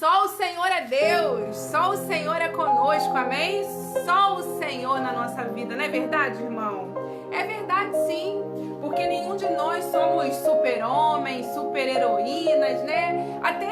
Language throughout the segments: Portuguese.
Só o Senhor é Deus, só o Senhor é conosco, amém? Só o Senhor na nossa vida, não é verdade, irmão? É verdade, sim, porque nenhum de nós somos super-homens, super-heroínas, né? Até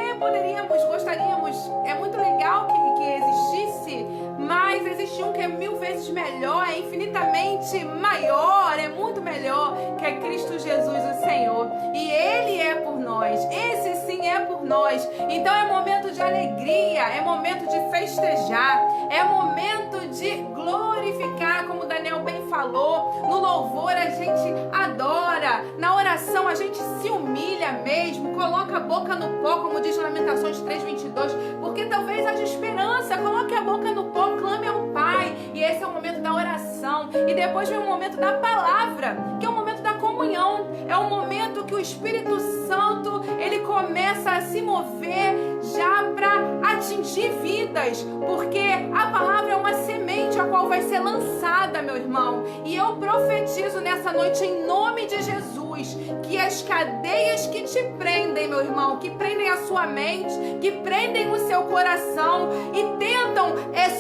gostaríamos, é muito legal que existisse, mas existe um que é 1000 vezes melhor, é infinitamente maior, é muito melhor, que é Cristo Jesus, o Senhor. E Ele é por nós, esse sim é por nós. Então é momento de alegria, é momento de festejar, é momento de glorificar, como o Daniel bem falou. No louvor a gente adora, na oração a gente se humilha mesmo, coloca a boca no pó, como diz Lamentações 3:22, porque talvez haja esperança. Coloque a boca no pó, clame ao Pai, e esse é o momento da oração. E depois vem o momento da palavra, que é o momento da comunhão, é o momento que o Espírito Santo, ele começa a se mover já para atingir vidas, porque a palavra é uma semente a qual vai ser lançada, meu irmão. E eu profetizo nessa noite, em nome de Jesus, que as cadeias que te prendem, meu irmão, que prendem a sua mente, que prendem o seu coração e tentam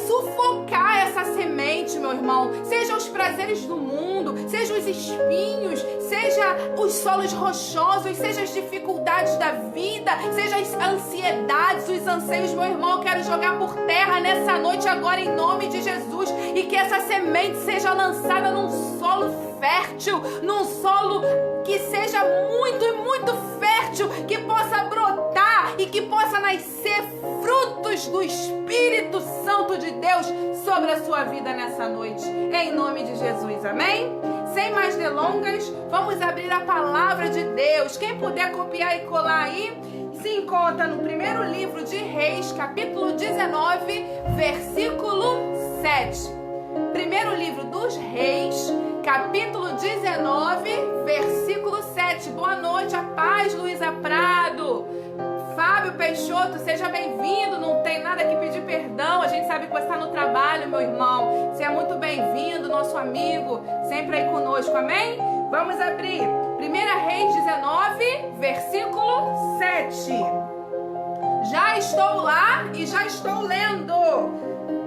sufocar essa semente, meu irmão, seja os prazeres do mundo, seja os espinhos, seja os solos rochosos, seja as dificuldades da vida, seja as ansiedades, os anseios, meu irmão, eu quero jogar por terra nessa noite agora em nome de Jesus, e que essa semente seja lançada num solo fértil, num solo que seja muito e muito fértil, que possa brotar e que possa nascer frutos do Espírito Santo de Deus sobre a sua vida nessa noite, em nome de Jesus, amém? Sem mais delongas, vamos abrir a palavra de Deus. Quem puder copiar e colar aí, se encontra no primeiro livro de Reis, capítulo 19, versículo 7. Primeiro livro dos Reis, capítulo 19, versículo 7. Boa noite, a paz, Luísa Prado. Fábio Peixoto, seja bem-vindo. Não tem nada que pedir perdão. A gente sabe que você está no trabalho, meu irmão. Você é muito bem-vindo, nosso amigo, sempre aí conosco, amém? Vamos abrir 1 Reis 19, versículo 7. Já estou lá e já estou lendo.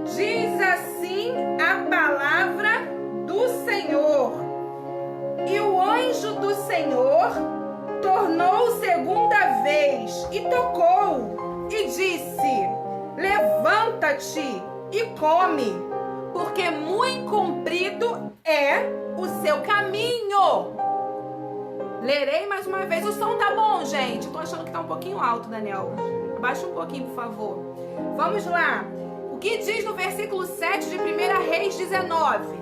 Diz assim a palavra do Senhor. E o anjo do Senhor tornou segunda vez e tocou e disse: levanta-te e come, porque muito comprido é o seu caminho. Lerei mais uma vez. O som tá bom, gente? Tô achando que tá um pouquinho alto, Daniel. Abaixa um pouquinho, por favor. Vamos lá. O que diz no versículo 7 de 1 Reis 19?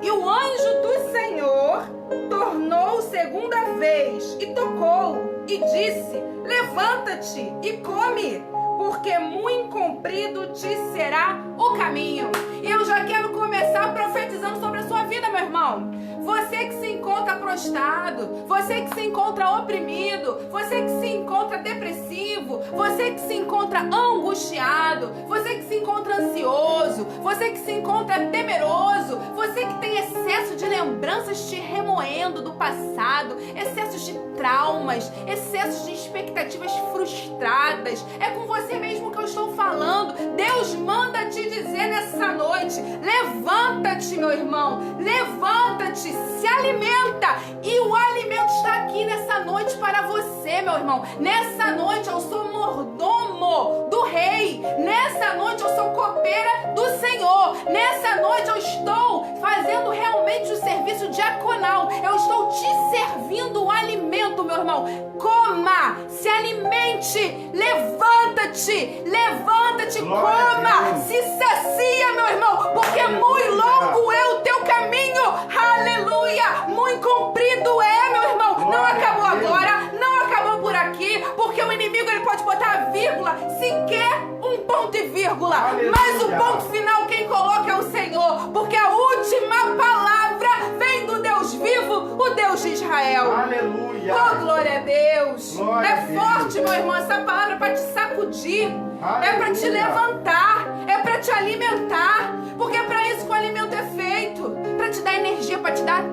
E o anjo do Senhor tornou segunda vez e tocou e disse: levanta-te e come, porque muito comprido te será o caminho. E eu já quero começar profetizando sobre a sua vida, meu irmão. Você que se encontra prostrado, você que se encontra oprimido, você que se encontra depressivo, você que se encontra angustiado, você que se encontra ansioso, você que se encontra temeroso, você que tem excesso de lembranças te remoendo do passado, excessos de traumas, excessos de expectativas frustradas. É com você mesmo que eu estou falando. Deus manda te dizer nessa noite: levanta-te, meu irmão, levanta-te, se alimenta. E o alimento está aqui nessa noite para você, meu irmão. Nessa noite eu sou mordomo do rei. Nessa noite eu sou copeira do Senhor. Nessa noite eu estou fazendo realmente o serviço diaconal. Eu estou te servindo o alimento, meu irmão. Coma, se alimente, levanta-te, levanta-te, coma, se sacia, meu irmão, porque muito longo é o teu caminho, aleluia, muito comprido é, meu irmão. Não acabou agora, não acabou por aqui, porque o inimigo ele pode botar a vírgula, sequer um ponto e vírgula, aleluia. Mas o ponto final quem coloca é o Senhor, porque a última palavra vem do Deus vivo, o Deus de Israel. Aleluia. Oh, glória a Deus. Glória é a Deus. forte, meu irmão, essa palavra é para te sacudir, Aleluia. é para te levantar, é para te alimentar, porque é para isso que o alimento é feito, para te dar energia, para te dar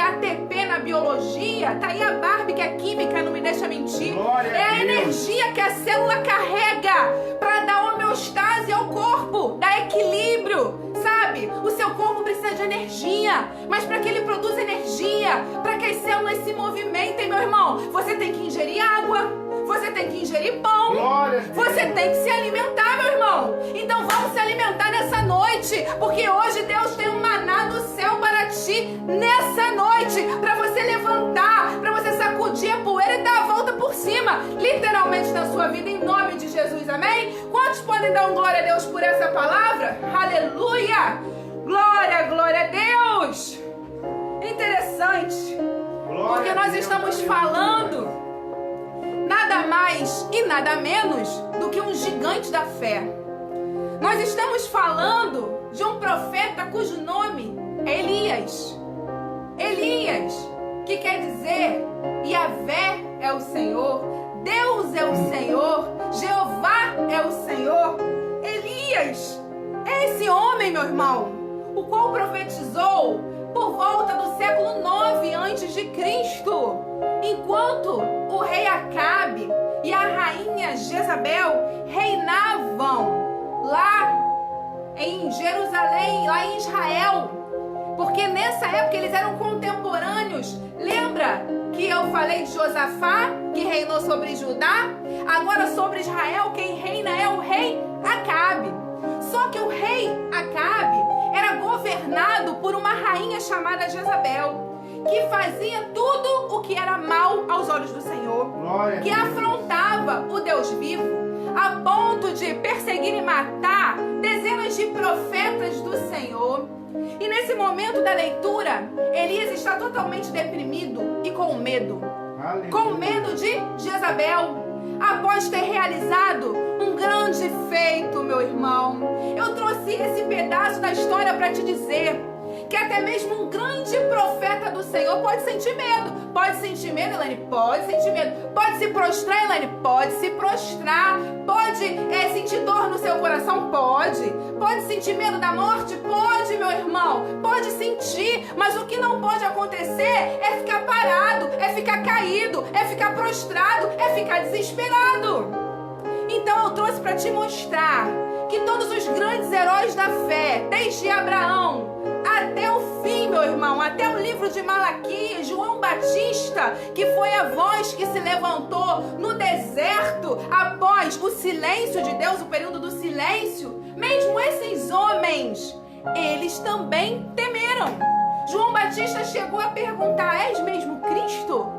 ATP na biologia, tá aí a Barbie, que é química, não me deixa mentir. Glória é a a Deus. energia que a célula carrega caminha, mas para que ele produza energia, para que as células se movimentem, meu irmão. Você tem que ingerir água, você tem que ingerir pão, você tem que se alimentar, meu irmão. Então vamos se alimentar nessa noite, porque hoje Deus tem um maná do céu para ti nessa noite, para você levantar, para você sacudir a poeira e dar a volta por cima, literalmente na sua vida, em nome de Jesus, amém? Quantos podem dar um glória a Deus por essa palavra? Aleluia! Glória, glória a Deus! Interessante, porque nós estamos falando nada mais e nada menos do que um gigante da fé. Nós estamos falando de um profeta cujo nome é Elias. Elias, que quer dizer Yahvé é o Senhor, Deus é o Senhor, Jeová é o Senhor. Elias é esse homem, meu irmão, o qual profetizou por volta do século 9 a.C., enquanto o rei Acabe e a rainha Jezabel reinavam lá em Jerusalém, lá em Israel, porque nessa época eles eram contemporâneos. Lembra que eu falei de Josafá, que reinou sobre Judá? Agora sobre Israel, quem reina é o rei Acabe. Só que o rei Acabe era governado por uma rainha chamada Jezabel, que fazia tudo o que era mal aos olhos do Senhor, que afrontava o Deus vivo, a ponto de perseguir e matar dezenas de profetas do Senhor. E nesse momento da leitura, Elias está totalmente deprimido e com medo. Com medo de Jezabel, após ter realizado um grande feito, meu irmão. Eu trouxe esse pedaço da história para te dizer que até mesmo um grande profeta do Senhor pode sentir medo. Pode sentir medo, Elaine? Pode sentir medo. Pode se prostrar, Elaine? Pode se prostrar. Pode sentir dor no seu coração? Pode. Pode sentir medo da morte? Pode, meu irmão. Pode sentir. Mas o que não pode acontecer é ficar parado, é ficar caído, é ficar prostrado, é ficar desesperado. Então eu trouxe para te mostrar que todos os grandes heróis da fé, desde Abraão até o fim, meu irmão, até o livro de Malaquias, João Batista, que foi a voz que se levantou no deserto após o silêncio de Deus, o período do silêncio, mesmo esses homens, eles também temeram. João Batista chegou a perguntar: és mesmo Cristo,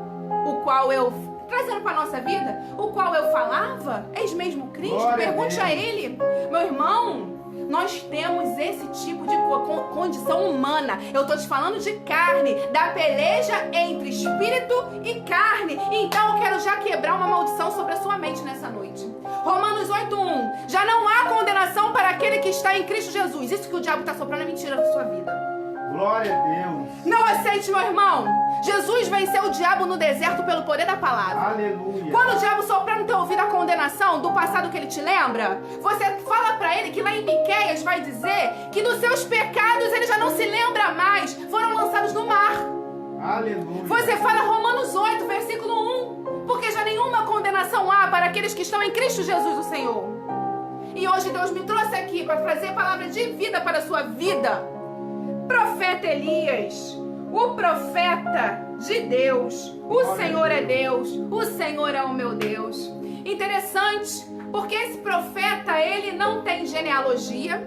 o qual eu, trazendo para a nossa vida, o qual eu falava? És mesmo Cristo? Glória. Pergunte a ele. Meu irmão, nós temos esse tipo de condição humana. Eu estou te falando de carne, da peleja entre espírito e carne. Então eu quero já quebrar uma maldição sobre a sua mente nessa noite. Romanos 8:1. Já não há condenação para aquele que está em Cristo Jesus. Isso que o diabo está soprando é mentira da sua vida. Glória a Deus. Não aceite, meu irmão. Jesus venceu o diabo no deserto pelo poder da palavra. Aleluia. Quando o diabo soprar no teu ouvido a condenação do passado que ele te lembra, você fala pra ele que lá em Miqueias vai dizer que dos seus pecados ele já não se lembra mais, foram lançados no mar. Aleluia. Você fala Romanos 8, versículo 1, porque já nenhuma condenação há para aqueles que estão em Cristo Jesus, o Senhor. E hoje Deus me trouxe aqui para trazer palavra de vida para a sua vida. Profeta Elias, o profeta de Deus. O Senhor é Deus, o Senhor é o meu Deus. Interessante, porque esse profeta, ele não tem genealogia.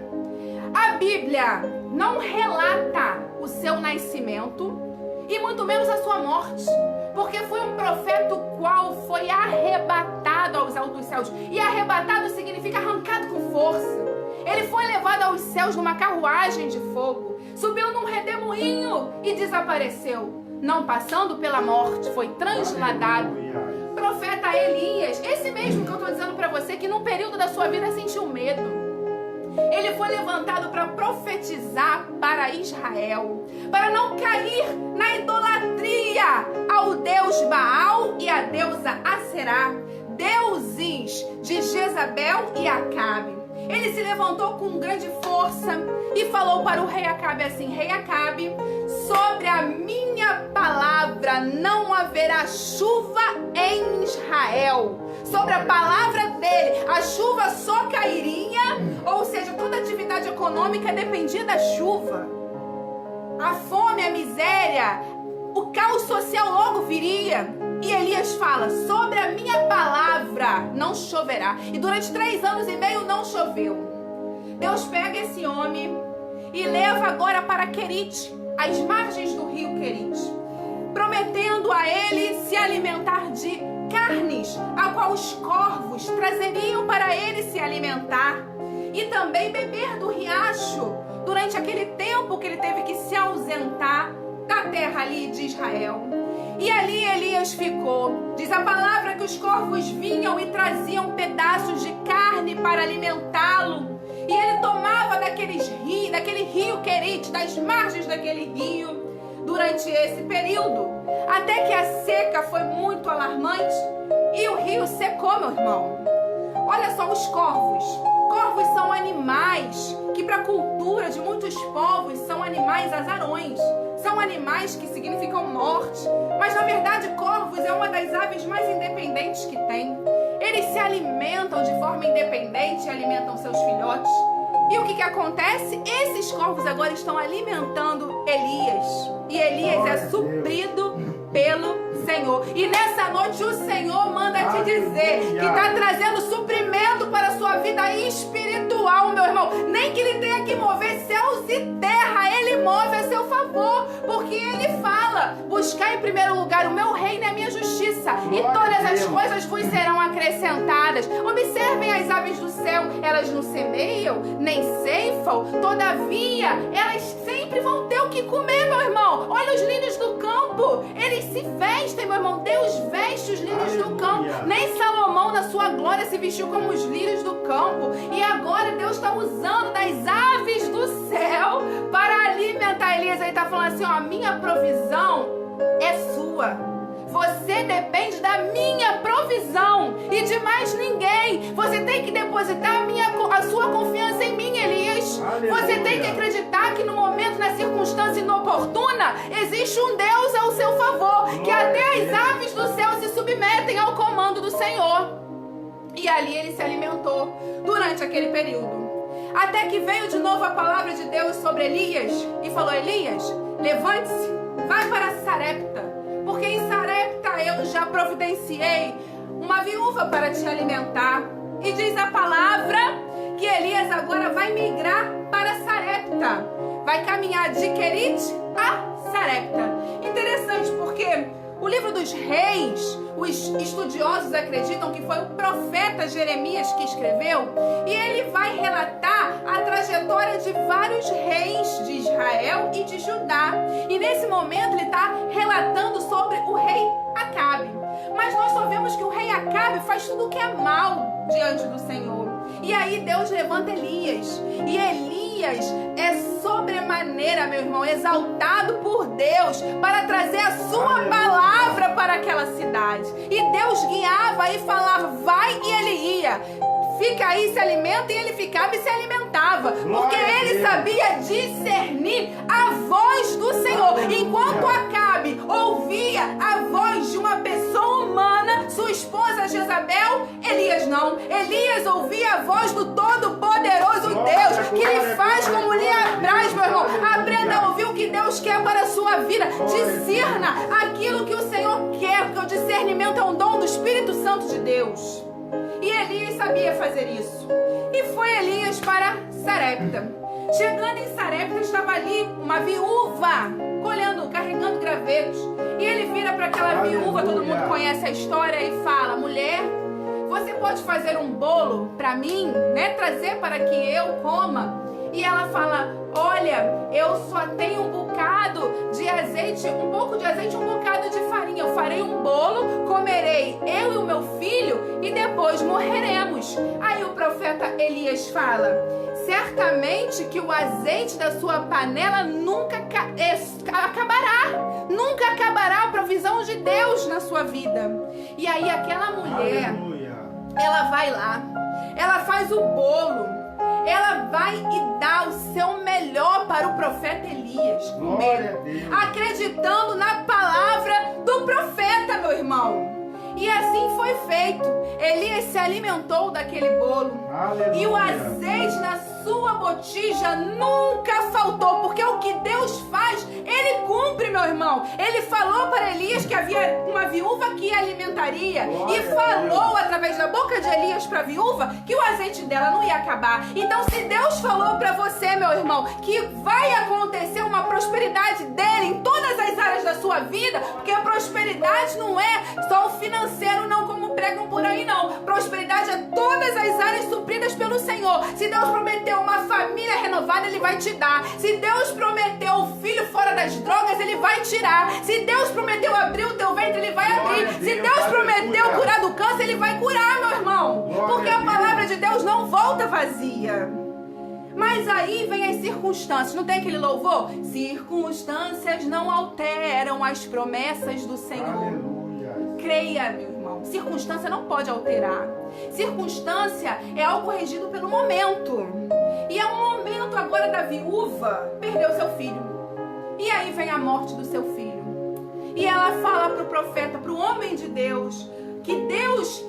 A Bíblia não relata o seu nascimento e muito menos a sua morte, porque foi um profeta o qual foi arrebatado aos altos céus. E arrebatado significa arrancado com força. Ele foi levado aos céus numa carruagem de fogo, subiu num redemoinho e desapareceu, não passando pela morte, foi transladado. Profeta Elias, esse mesmo que eu estou dizendo para você, que num período da sua vida sentiu medo, ele foi levantado para profetizar para Israel, para não cair na idolatria ao deus Baal e à deusa Aserá, deuses de Jezabel e Acabe. Ele se levantou com grande força e falou para o rei Acabe assim: rei Acabe, sobre a minha palavra não haverá chuva em Israel. Sobre a palavra dele, a chuva só cairia, ou seja, toda atividade econômica dependia da chuva. a fome, a miséria, o caos social logo viria. E Elias fala: sobre a minha palavra não choverá. E durante 3 anos e meio não choveu. Deus pega esse homem e leva agora para Querite, às margens do rio Querite, prometendo a ele se alimentar de carnes, a qual os corvos trazeriam para ele se alimentar, e também beber do riacho, durante aquele tempo que ele teve que se ausentar da terra ali de Israel. E ali Elias ficou. Diz a palavra que os corvos vinham e traziam pedaços de carne para alimentá-lo. E ele tomava daquele rio Querite, das margens daquele rio, durante esse período. Até que a seca foi muito alarmante e o rio secou, meu irmão. Olha só os corvos. Corvos são animais que, para a cultura de muitos povos, são animais azarões. São animais que significam morte. Mas, na verdade, corvos é uma das aves mais independentes que tem. Eles se alimentam de forma independente e alimentam seus filhotes. E o que acontece? Esses corvos agora estão alimentando Elias. E Elias é suprido pelo Senhor. E nessa noite o Senhor manda te dizer que está trazendo suprimento para a sua vida espiritual, meu irmão. Nem que ele tenha que mover céus e terra, ele move a seu favor. Porque ele fala: buscar em primeiro lugar o meu reino e a minha justiça, e todas as coisas vos serão acrescentadas. Observem as aves do céu, elas não semeiam, nem ceifam, todavia elas sempre vão ter o que comer, meu irmão. Olha os lírios do campo, eles se vestem, meu irmão. Deus veste os lírios do campo. Nem Salomão na sua glória se vestiu como os lírios do campo. E agora Deus está usando das aves do céu para alimentar Elias. Ele está falando assim: ó, a minha provisão é sua. Você depende da minha provisão e de mais ninguém. Você tem que depositar a sua confiança em mim, Elias. Aleluia. Você tem que acreditar que no momento, na circunstância inoportuna, existe um Deus ao seu favor, que até as aves do céu se submetem ao comando do Senhor. E ali ele se alimentou durante aquele período. Até que veio de novo a palavra de Deus sobre Elias e falou: Elias, levante-se, vai para Sarepta, porque em Sarepta eu já providenciei uma viúva para te alimentar. E diz a palavra que Elias agora vai migrar para Sarepta, vai caminhar de Querite a Sarepta. Interessante, porque o livro dos reis, os estudiosos acreditam que foi o profeta Jeremias que escreveu, e ele vai relatar a trajetória de vários reis de Israel e de Judá. E nesse momento ele está relatando sobre o rei Acabe. Mas nós só vemos que o rei Acabe faz tudo o que é mal diante do Senhor. E aí Deus levanta Elias. E Elias é sobremaneira, meu irmão, exaltado por Deus para trazer a sua palavra para aquela cidade. E Deus guiava e falava: vai, e ele ia. Fica aí, se alimenta, e ele ficava e se alimentava. Porque ele sabia discernir a voz do Senhor. Enquanto Acabe ouvia a voz de uma pessoa humana, sua esposa Jezabel, Elias não. Elias ouvia a voz do Todo-Poderoso Deus, que lhe faz como lhe apraz, meu irmão. Aprenda a ouvir o que Deus quer para a sua vida. Discerna aquilo que o Senhor quer, porque o discernimento é um dom do Espírito Santo de Deus. E Elias sabia fazer isso. E foi Elias para Sarepta. Chegando em Sarepta, estava ali uma viúva carregando gravetos. E ele vira para aquela viúva, todo mundo conhece a história, e fala: mulher, você pode fazer um bolo para mim, né? Trazer para que eu coma? E ela fala: olha, eu só tenho um bocado de azeite, um pouco de azeite, um bocado de farinha. Eu farei um bolo, comerei eu e o meu filho e depois morreremos. Aí o profeta Elias fala: certamente que o azeite da sua panela nunca acabará. Nunca acabará a provisão de Deus na sua vida. E aí aquela mulher, aleluia, ela vai lá, ela faz o bolo, ela vai e dá o seu melhor para o profeta Elias comer, acreditando na palavra do profeta, meu irmão. E assim foi feito. Elias se alimentou daquele bolo. Aleluia. E o azeite na sua botija nunca faltou, porque o que Deus faz, Ele cumpre, meu irmão. Ele falou para Elias que havia uma viúva que alimentaria. Glória E falou através da boca de Elias para a viúva que o azeite dela não ia acabar. Então, se Deus falou para você, meu irmão, que vai acontecer uma prosperidade dele em todas as áreas da sua vida, porque a prosperidade não é só o financeiro, não, como pregam por aí, não. Prosperidade é todas as áreas supridas pelo Senhor. Se Deus prometeu uma família renovada, Ele vai te dar. Se Deus prometeu o filho fora das drogas, Ele vai tirar. Se Deus prometeu abrir o teu ventre, Ele vai abrir. Se Deus prometeu curar do câncer, Ele vai curar, meu irmão. Porque a palavra de Deus não volta vazia. Mas aí vem as circunstâncias. Não tem aquele louvor? Circunstâncias não alteram as promessas do Senhor. Aleluia. Creia, meu irmão. Circunstância não pode alterar. Circunstância é algo regido pelo momento. E é um momento agora da viúva perdeu seu filho. E aí vem a morte do seu filho. E ela fala para o profeta, para o homem de Deus, que Deus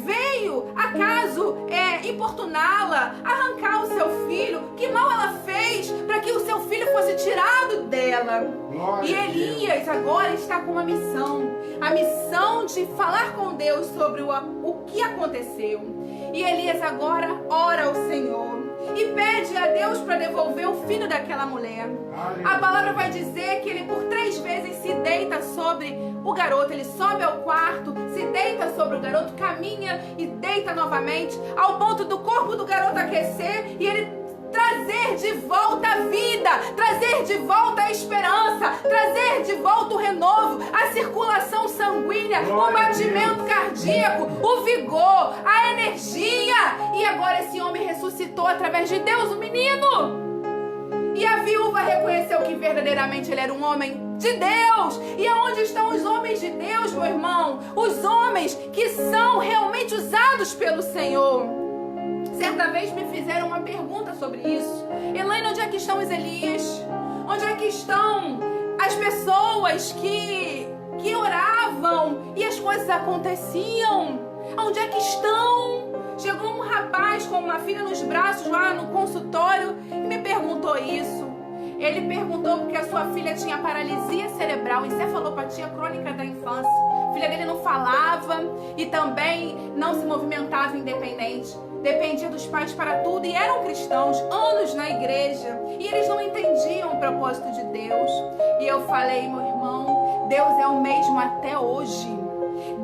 veio, acaso, importuná-la, arrancar o seu filho. Que mal ela fez para que o seu filho fosse tirado dela? Glória E Elias agora está com uma missão. A missão de falar com Deus sobre o que aconteceu. E Elias agora ora ao Senhor e pede a Deus para devolver o filho daquela mulher. A palavra vai dizer que ele por 3 vezes se deita sobre o garoto. Ele sobe ao quarto, se deita sobre o garoto, caminha e deita novamente, ao ponto do corpo do garoto aquecer e ele trazer de volta a vida, trazer de volta a esperança, trazer de volta o renovo, a circulação sanguínea, o batimento cardíaco, o vigor, a energia. E agora esse homem ressuscitou através de Deus, o menino. E a viúva reconheceu que verdadeiramente ele era um homem de Deus. E aonde estão os homens de Deus, meu irmão? Os homens que são realmente usados pelo Senhor. Certa vez me fizeram uma pergunta sobre isso. Elaine, onde é que estão os Elias? Onde é que estão as pessoas que oravam e as coisas aconteciam? Onde é que estão? Chegou um rapaz com uma filha nos braços lá no consultório e me perguntou isso. Ele perguntou porque a sua filha tinha paralisia cerebral, encefalopatia crônica da infância. A filha dele não falava e também não se movimentava independente. Dependia dos pais para tudo e eram cristãos, anos na igreja. E eles não entendiam o propósito de Deus. E eu falei, meu irmão, Deus é o mesmo até hoje.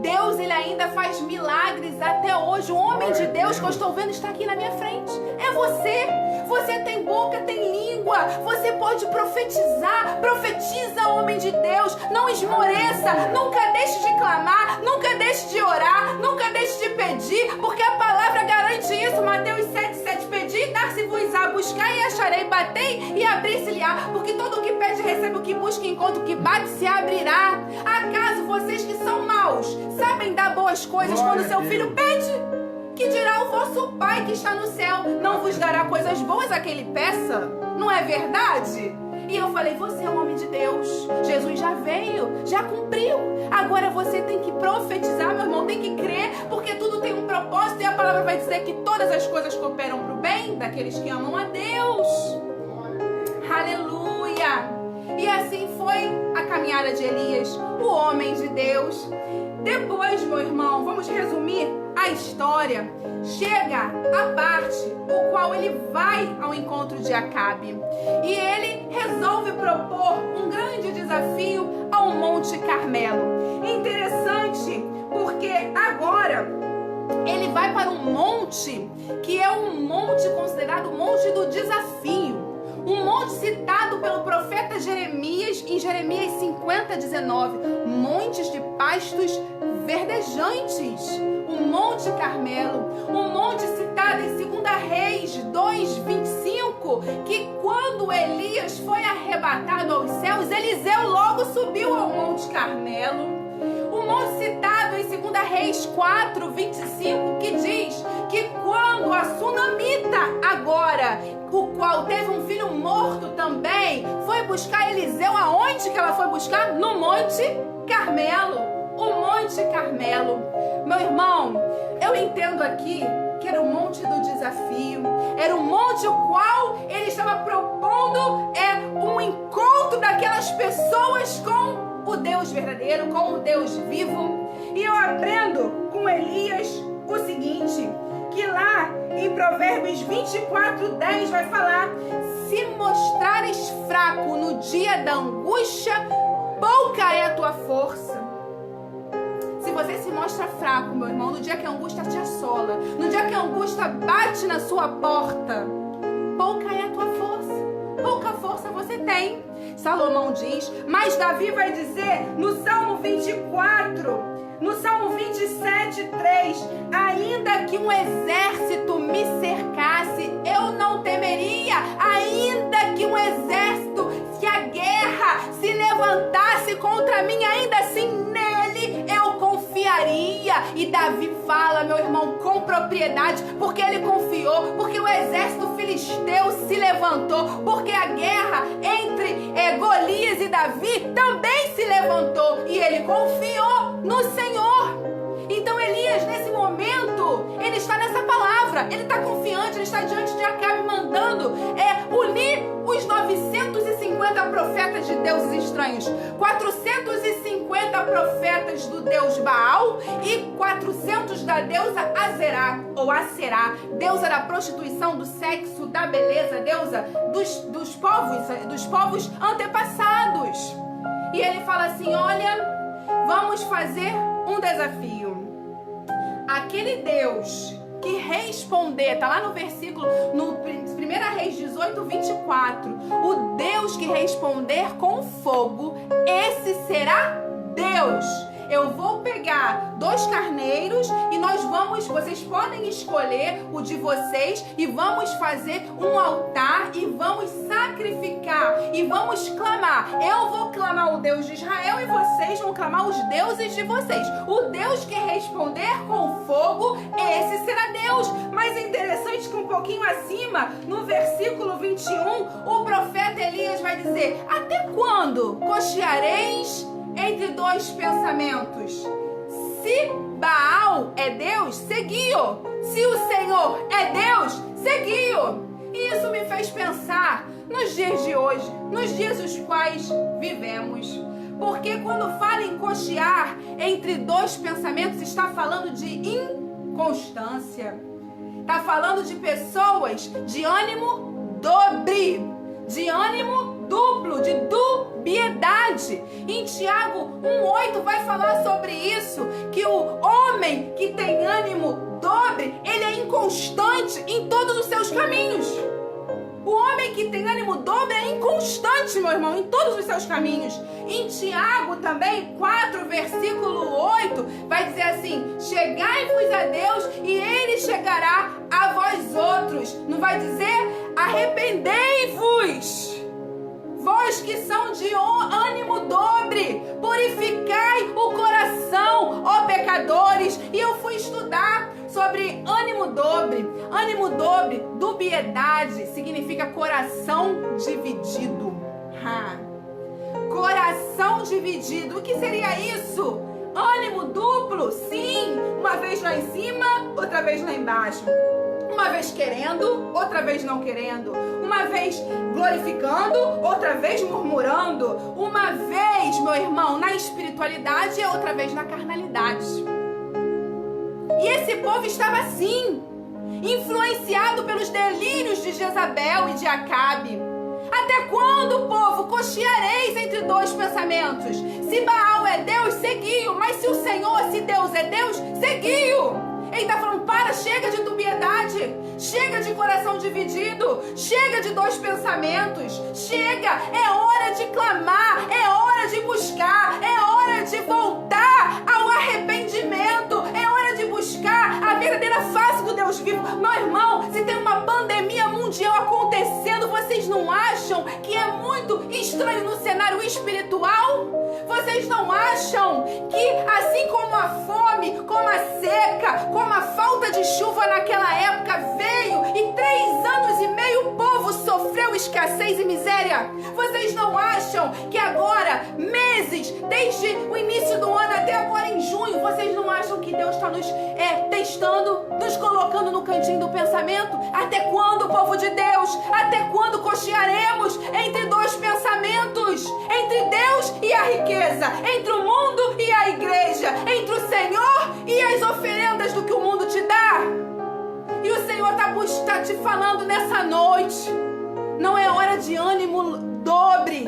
Deus, Ele ainda faz milagres até hoje. O homem de Deus que eu estou vendo está aqui na minha frente. É você. Você tem boca, tem língua. Você pode profetizar. Profetiza, homem de Deus. Não esmoreça. Nunca deixe de clamar. Nunca deixe de orar. Nunca deixe de pedir. Porque a palavra garante isso. Mateus 7,7. Pedi, dar-se-vos-á. Buscar e acharei. Batei e abrir-se-lhe-á. Porque todo o que pede recebe, o que busca encontra, o que bate se abrirá. Acaso vocês que são maus sabem dar boas coisas quando seu filho pede? Que dirá o vosso Pai que está no céu? Não vos dará coisas boas a quem lhe peça? Não é verdade? E eu falei, você é um homem de Deus. Jesus já veio, já cumpriu. Agora você tem que profetizar, meu irmão, tem que crer, porque tudo tem um propósito e a palavra vai dizer que todas as coisas cooperam para o bem daqueles que amam a Deus. Aleluia! E assim foi a caminhada de Elias, o homem de Deus. Depois, meu irmão, vamos resumir a história. Chega a parte o qual ele vai ao encontro de Acabe. E ele resolve propor um grande desafio ao Monte Carmelo. Interessante, porque agora ele vai para um monte que é um monte considerado o monte do desafio. Um monte citado pelo profeta Jeremias em Jeremias 50:19. Montes de pastos verdejantes. O Monte Carmelo. Um monte citado em 2 Reis 2:25. Que quando Elias foi arrebatado aos céus, Eliseu logo subiu ao Monte Carmelo. O monte citado em 2 Reis 4:25, que diz que quando a sunamita agora, o qual teve um filho morto também, foi buscar Eliseu, aonde que ela foi buscar? No Monte Carmelo. o Monte Carmelo. Meu irmão, eu entendo aqui que era o monte do desafio, era o monte o qual ele estava propondo um encontro daquelas pessoas com o Deus verdadeiro, com o Deus vivo. E eu aprendo com Elias o seguinte, que lá em Provérbios 24:10 vai falar: se mostrares fraco no dia da angústia, pouca é a tua força. Se você se mostra fraco, meu irmão, no dia que a angústia te assola, no dia que a angústia bate na sua porta, pouca é a tua força. Pouca força você tem. Salomão diz, mas Davi vai dizer no Salmo 24, no Salmo 27:3, ainda que um exército me cercasse, eu não temeria. Ainda que um exército, se a guerra se levantasse contra mim, ainda assim nele eu confiaria. E Davi fala, meu irmão, com propriedade, porque ele confiou, porque o exército filisteu se levantou, porque a guerra entre Golias e Davi também se levantou, e ele confiou no Senhor. Então Elias, nesse momento, ele está nessa palavra, ele está confiante, ele está diante de Acabe, mandando unir os 950 profetas de deuses estranhos, 450 profetas do deus Baal e 400 da deusa Azerá, ou Aserá, deusa da prostituição, do sexo, da beleza, deusa dos povos antepassados. E ele fala assim, olha, vamos fazer um desafio. Aquele Deus que responder, tá lá no versículo, no 1 Reis 18:24, o Deus que responder com fogo, esse será Deus. Eu vou pegar 2 carneiros e vocês podem escolher o de vocês e vamos fazer um altar e vamos sacrificar e vamos clamar. Eu vou clamar o Deus de Israel e vocês vão clamar os deuses de vocês. O Deus que responder com fogo, esse será Deus. Mas é interessante que um pouquinho acima, no versículo 21, o profeta Elias vai dizer, até quando cocheareis entre 2 pensamentos? Se Baal é Deus, segui-o. Se o Senhor é Deus, segui-o. E isso me fez pensar nos dias de hoje, nos dias os quais vivemos. Porque quando fala em cochear entre 2 pensamentos, está falando de inconstância. Está falando de pessoas de ânimo dobre, de ânimo duplo, de dubiedade. Em Tiago 1:8 vai falar sobre isso, que o homem que tem ânimo dobre, ele é inconstante em todos os seus caminhos. O homem que tem ânimo dobre é inconstante, meu irmão, em todos os seus caminhos. Em Tiago também, 4, versículo 8, vai dizer assim, chegai-vos a Deus e Ele chegará a vós outros. Não vai dizer, arrependei-vos, vós que são de ânimo dobre, purificai o coração, ó pecadores. E eu fui estudar sobre ânimo dobre. Ânimo dobre, dubiedade, significa coração dividido. Coração dividido, o que seria isso? Ânimo duplo, sim, uma vez lá em cima, outra vez lá embaixo. Uma vez querendo, outra vez não querendo. Uma vez glorificando, outra vez murmurando. Uma vez, meu irmão, na espiritualidade e outra vez na carnalidade. E esse povo estava assim, influenciado pelos delírios de Jezabel e de Acabe. Até quando, povo, cocheareis entre 2 pensamentos? Se Baal é Deus, segui-o. Mas se o Senhor, se Deus é Deus, segui-o. Ele está falando, chega de dubiedade, chega de coração dividido, chega de 2 pensamentos, chega, é hora de clamar, é hora de buscar, é hora de voltar ao arrependimento, é hora de buscar a verdadeira face do Deus vivo. Meu irmão, se tem uma pandemia mundial acontecendo, vocês não acham que é muito estranho no cenário espiritual? Vocês não acham que assim como a fome, como a seca, como a falta de chuva naquela época veio e 3 anos e meio o povo sofreu escassez e miséria? Vocês não acham que agora meses, desde o início do ano até agora em junho. Vocês não acham que Deus está nos testando, nos colocando no cantinho do pensamento? Até quando, povo de Deus? Até quando cochearemos entre dois pensamentos? Entre Deus e a riqueza, entre o mundo e a igreja, entre o Senhor e as oferendas do que o mundo te dá? E o Senhor está te falando nessa noite, não é hora de ânimo dobre.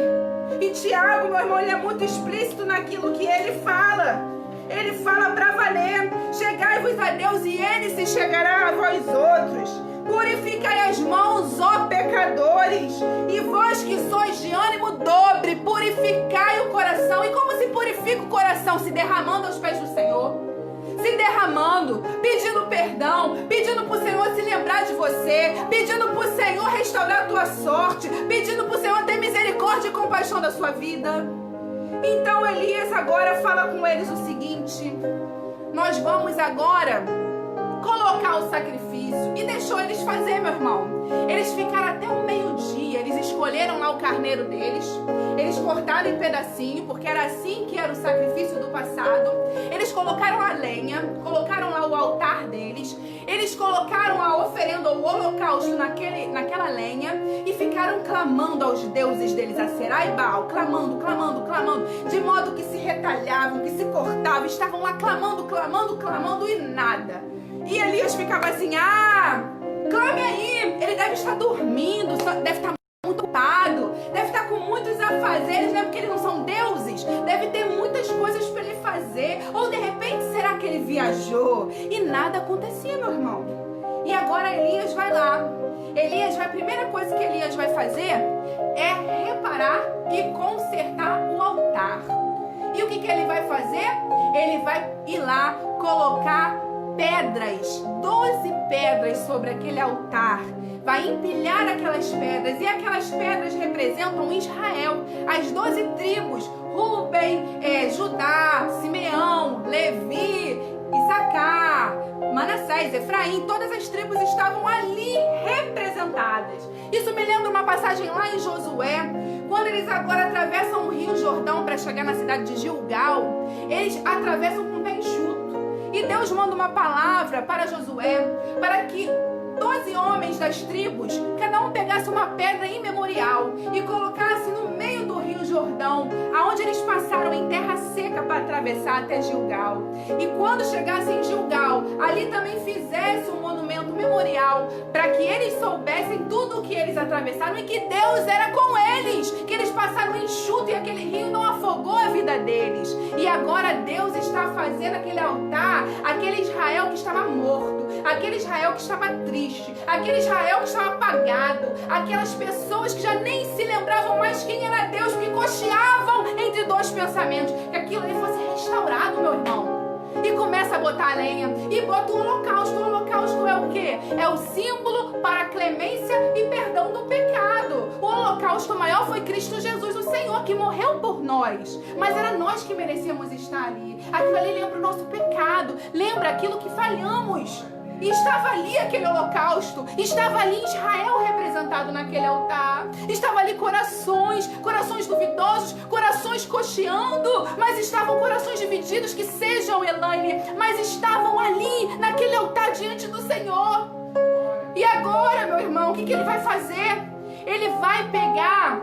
E Tiago, meu irmão, ele é muito explícito naquilo que ele fala. Ele fala para valer: chegai-vos a Deus e Ele se chegará a vós outros. Purificai as mãos, ó pecadores, e vós que sois de ânimo dobre, purificai o coração. E como se purifica o coração? Se derramando aos pés do Senhor. Se derramando, pedindo perdão, pedindo para o Senhor se lembrar de você, pedindo para o Senhor restaurar a tua sorte, pedindo para o Senhor ter misericórdia e compaixão da sua vida. Então Elias agora fala com eles o seguinte: nós vamos agora colocar o sacrifício. E deixou eles fazer, meu irmão. Eles ficaram até o meio-dia, eles escolheram lá o carneiro deles, eles cortaram em pedacinho, porque era assim que era o sacrifício do passado. Eles colocaram a lenha, colocaram lá o altar deles, eles colocaram a oferenda, o holocausto naquela lenha, e ficaram clamando aos deuses deles, Aserá e Baal, clamando, clamando, clamando, de modo que se retalhavam, que se cortavam, estavam lá clamando, clamando, clamando, e nada. E Elias ficava assim: clame aí, ele deve estar dormindo, deve estar muito ocupado, deve estar com muitos afazeres, né? Porque eles não são deuses, deve ter muitas coisas para ele fazer, ou de repente será que ele viajou? E nada acontecia, meu irmão. E agora Elias vai lá. A primeira coisa que Elias vai fazer é reparar e consertar o altar. E o que ele vai fazer? Ele vai ir lá colocar pedras, 12 pedras sobre aquele altar. Vai empilhar aquelas pedras, e aquelas pedras representam Israel, as 12 tribos: Rúben, Judá, Simeão, Levi, Issacar, Manassés, Efraim. Todas as tribos estavam ali representadas. Isso me lembra uma passagem lá em Josué, quando eles agora atravessam o Rio Jordão para chegar na cidade de Gilgal. Eles atravessam com o pé enxuto. E Deus manda uma palavra para Josué, para que 12 homens das tribos, cada um pegasse uma pedra imemorial e colocasse no meio do Rio Jordão, aonde eles passaram em terra seca para atravessar até Gilgal. E quando chegassem em Gilgal, ali também fizesse um monumento memorial, para que eles soubessem tudo o que eles atravessaram e que Deus era com eles, que eles passaram enxuto e aquele rio não afogou a vida deles. E agora Deus está fazendo aquele altar, aquele Israel que estava morto, aquele Israel que estava triste, aquele Israel que estava apagado, aquelas pessoas que já nem se lembravam mais quem era Deus, que cocheavam entre dois pensamentos, que aquilo ali fosse restaurado, meu irmão. E começa a botar a lenha e bota o holocausto. O holocausto é o quê? É o símbolo para a clemência e perdão do pecado. O holocausto maior foi Cristo Jesus, o Senhor, que morreu por nós, mas era nós que merecíamos estar ali. Aquilo ali lembra o nosso pecado, lembra aquilo que falhamos. E estava ali aquele holocausto, estava ali Israel representado naquele altar, estava ali corações duvidosos, corações cocheando, mas estavam corações divididos, que sejam, Elaine, mas estavam ali naquele altar diante do Senhor. E agora, meu irmão, o que ele vai fazer? Ele vai pegar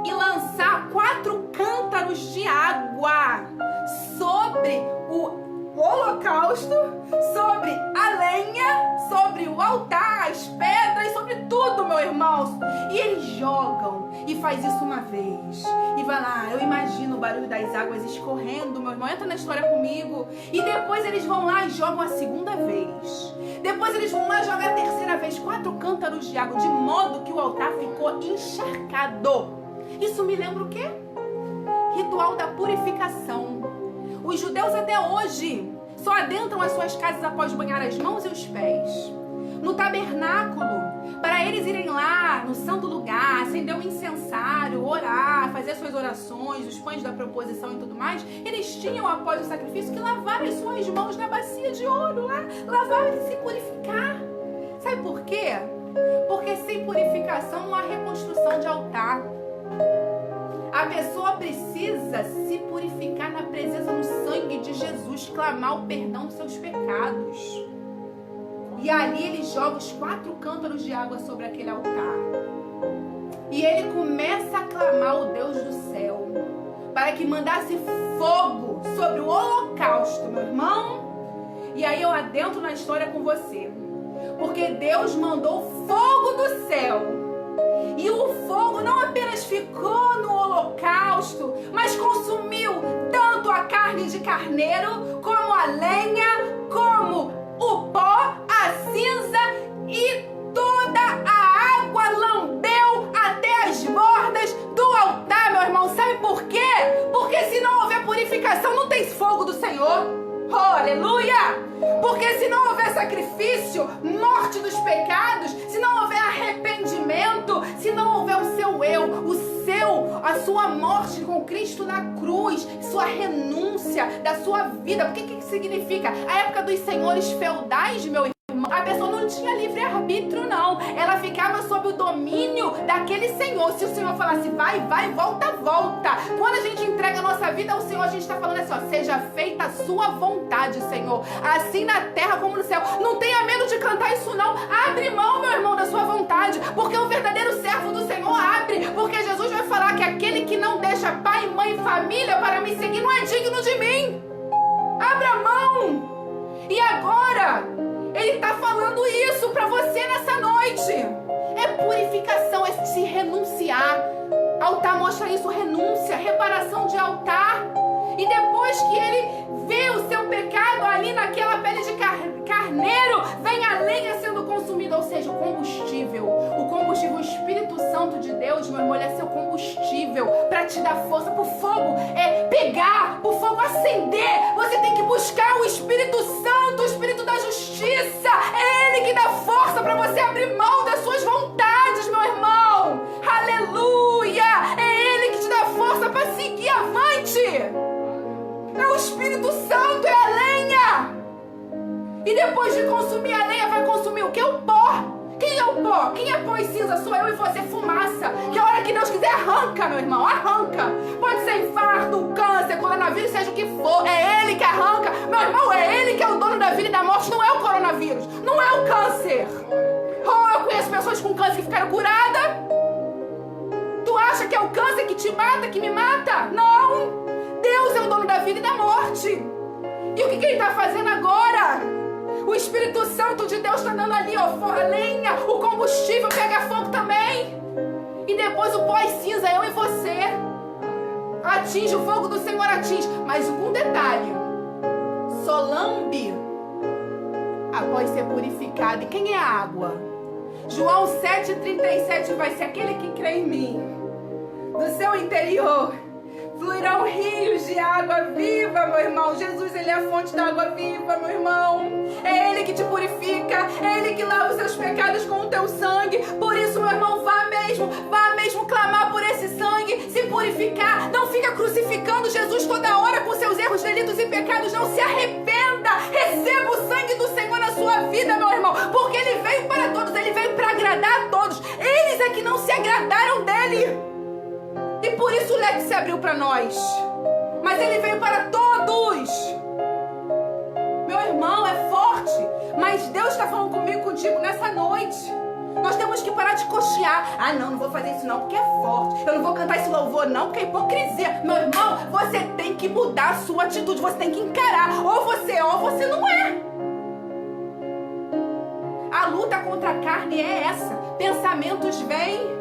e lançar 4 cântaros de água sobre o holocausto, sobre a lenha, sobre o altar, as pedras, sobre tudo, meu irmão. E eles jogam, e faz isso uma vez, e vai lá, eu imagino o barulho das águas escorrendo, meu irmão, entra na história comigo. E depois eles vão lá e jogam a segunda vez, depois eles vão lá e jogam a terceira vez, 4 cântaros de água, de modo que o altar ficou encharcado. Isso me lembra o quê? Ritual da purificação. Os judeus até hoje só adentram as suas casas após banhar as mãos e os pés. No tabernáculo, para eles irem lá no santo lugar, acender um incensário, orar, fazer suas orações, os pães da proposição e tudo mais, eles tinham, após o sacrifício, que lavar as suas mãos na bacia de ouro lá, lavar e se purificar. Sabe por quê? Porque sem purificação não há reconstrução de altar. A pessoa precisa se purificar na presença do sangue de Jesus, clamar o perdão dos seus pecados. E ali ele joga os 4 cântaros de água sobre aquele altar. E ele começa a clamar o Deus do céu para que mandasse fogo sobre o holocausto, meu irmão. E aí eu adentro na história com você. Porque Deus mandou fogo do céu. E o fogo não apenas ficou no holocausto, mas consumiu tanto a carne de carneiro, como a lenha, como o pó, a cinza e toda a água lambeu até as bordas do altar, meu irmão. Sabe por quê? Porque se não houver purificação, não tem fogo do Senhor. Oh, aleluia! Porque se não houver sacrifício, morte dos pecados, se não houver arrependimento, se não houver o seu eu, a sua morte com Cristo na cruz, sua renúncia da sua vida. O que significa? A época dos senhores feudais, meu irmão, a pessoa não tinha livre-arbítrio, não. Ela ficava sob o domínio daquele senhor. Se o senhor falasse vai, vai, volta, volta. Quando a gente entrega a nossa vida ao Senhor, a gente está falando assim, ó, seja feita a sua vontade, Senhor, assim na terra como no céu. Não tenha medo de cantar isso, não. Abre mão, meu irmão, da sua vontade, porque o verdadeiro servo do Senhor abre, porque Jesus vai falar que aquele que não deixa pai, mãe e família para me seguir não é digno de mim. Abra mão. E agora Ele está falando isso para você nessa noite. É purificação, é se renunciar. Altar mostra isso, renúncia, reparação de altar. E depois que ele vê o seu pecado ali naquela pele de carneiro, vem a lenha sendo consumida, ou seja, o combustível. O combustível, o Espírito Santo de Deus, meu irmão, ele é seu combustível para te dar força. Pro fogo é pegar, pro fogo acender. Você tem que buscar o Espírito Santo, o Espírito da justiça. É Ele que dá força para você abrir mão das suas vontades, meu irmão. Aleluia! É Ele que te dá força para seguir avante. É o Espírito Santo, é a lenha. E depois de consumir a lenha, vai consumir o que? O pó. Quem é o pó? Quem é pó e cinza? Sou eu e você, fumaça. Que a hora que Deus quiser, arranca, meu irmão, arranca. Pode ser infarto, câncer, coronavírus, seja o que for. É Ele que arranca. Meu irmão, é Ele que é o dono da vida e da morte. Não é o coronavírus, não é o câncer. Oh, eu conheço pessoas com câncer que ficaram curadas. Tu acha que é o câncer que te mata, que me mata? Não. Deus é o dono da vida e da morte. E o que Ele está fazendo agora? O Espírito Santo de Deus está dando ali, ó, a lenha, o combustível pega fogo também. E depois o pó e cinza, eu e você. Atinge, o fogo do Senhor atinge. Mas um detalhe, só lambe após ser purificado. E quem é a água? João 7,37 vai ser aquele que crê em mim. Do seu interior fluirão rios de água viva, meu irmão. Jesus, Ele é a fonte da água viva, meu irmão. É Ele que te purifica, é Ele que lava os seus pecados com o teu sangue. Por isso, meu irmão, vá mesmo clamar por esse sangue, se purificar. Não fica crucificando Jesus toda hora com seus erros, delitos e pecados. Não se arrependa. Receba o sangue do Senhor na sua vida, meu irmão, porque Ele veio para todos, Ele veio para agradar a todos. Eles é que não se agradaram dEle. E por isso o leque se abriu para nós. Mas Ele veio para todos. Meu irmão, é forte. Mas Deus está falando comigo, contigo nessa noite. Nós temos que parar de cochear. Ah, não vou fazer isso não, porque é forte. Eu não vou cantar esse louvor não, porque é hipocrisia. Meu irmão, você tem que mudar a sua atitude. Você tem que encarar. Ou você é ou você não é. A luta contra a carne é essa. Pensamentos vêm.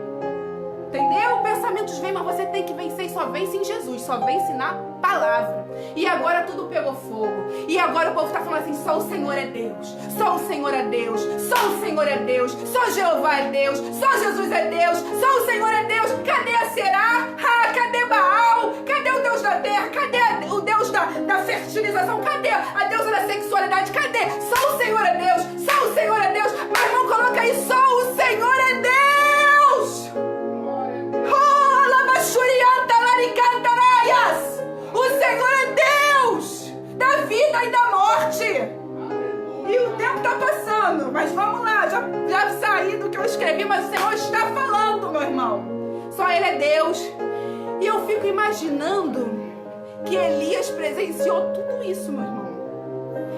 Entendeu? Pensamentos vêm, mas você tem que vencer e só vence em Jesus, só vence na palavra. E agora tudo pegou fogo. E agora o povo está falando assim, só o Senhor é Deus, só o Senhor é Deus, só o Senhor é Deus, só Jeová é Deus, só Jesus é Deus, só o Senhor é Deus. Cadê a Será? Ah, cadê Baal? Cadê o Deus da terra? Cadê o Deus da fertilização? Cadê a deusa da sexualidade? Cadê? Só o Senhor é Deus, só o Senhor é Deus. Mas irmão, coloca aí, só o Senhor é Deus. O Senhor é Deus da vida e da morte. E o tempo está passando, mas vamos lá, já saí do que eu escrevi, mas o Senhor está falando, meu irmão. Só Ele é Deus. E eu fico imaginando que Elias presenciou tudo isso, meu irmão.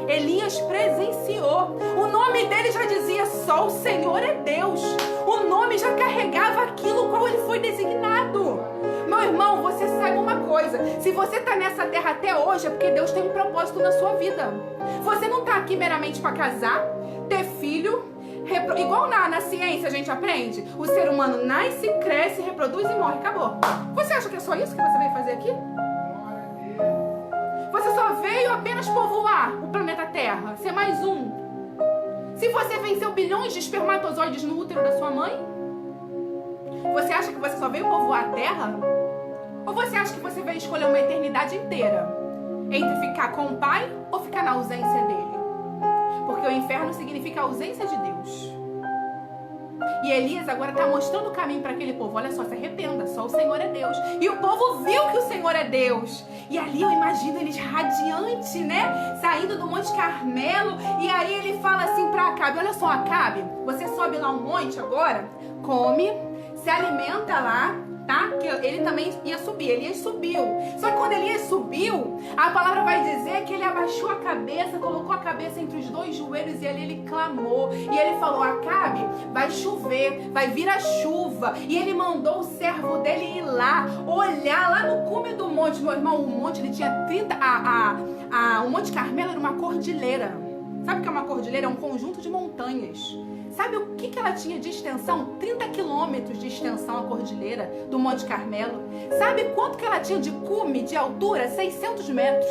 Elias presenciou. O nome dele já dizia: só o Senhor é Deus. O nome já carregava aquilo qual ele foi designado. Meu irmão, você sabe uma coisa: se você está nessa terra até hoje, é porque Deus tem um propósito na sua vida. Você não está aqui meramente para casar, ter filho, igual na ciência a gente aprende. O ser humano nasce, cresce, reproduz e morre. Acabou. Você acha que é só isso que você veio fazer aqui? Você só veio apenas povoar o planeta Terra, ser mais um. Se você venceu bilhões de espermatozoides no útero da sua mãe, você acha que você só veio povoar a Terra? Ou você acha que você veio escolher uma eternidade inteira entre ficar com o Pai ou ficar na ausência dele? Porque o inferno significa a ausência de Deus. E Elias agora está mostrando o caminho para aquele povo. Olha só, se arrependa, só o Senhor é Deus. E o povo viu que o Senhor é Deus. E ali eu imagino eles radiantes, né? Saindo do Monte Carmelo. E aí ele fala assim para Acabe: olha só, Acabe, você sobe lá um monte agora, come, se alimenta lá, tá? Que ele também ia subir. Elias subiu. Só que quando Elias subiu, a palavra vai dizer que ele abaixou a cabeça, colocou a cabeça entre os dois joelhos e ali ele clamou. E ele falou: Acabe, vai chover, vai vir a chuva. E ele mandou o servo dele ir lá, olhar lá no cume do monte. Meu irmão, o monte ele tinha 30... o Monte Carmelo era uma cordilheira. Sabe o que é uma cordilheira? É um conjunto de montanhas. Sabe o que ela tinha de extensão? 30 quilômetros de extensão a cordilheira do Monte Carmelo. Sabe quanto que ela tinha de cume, de altura? 600 metros.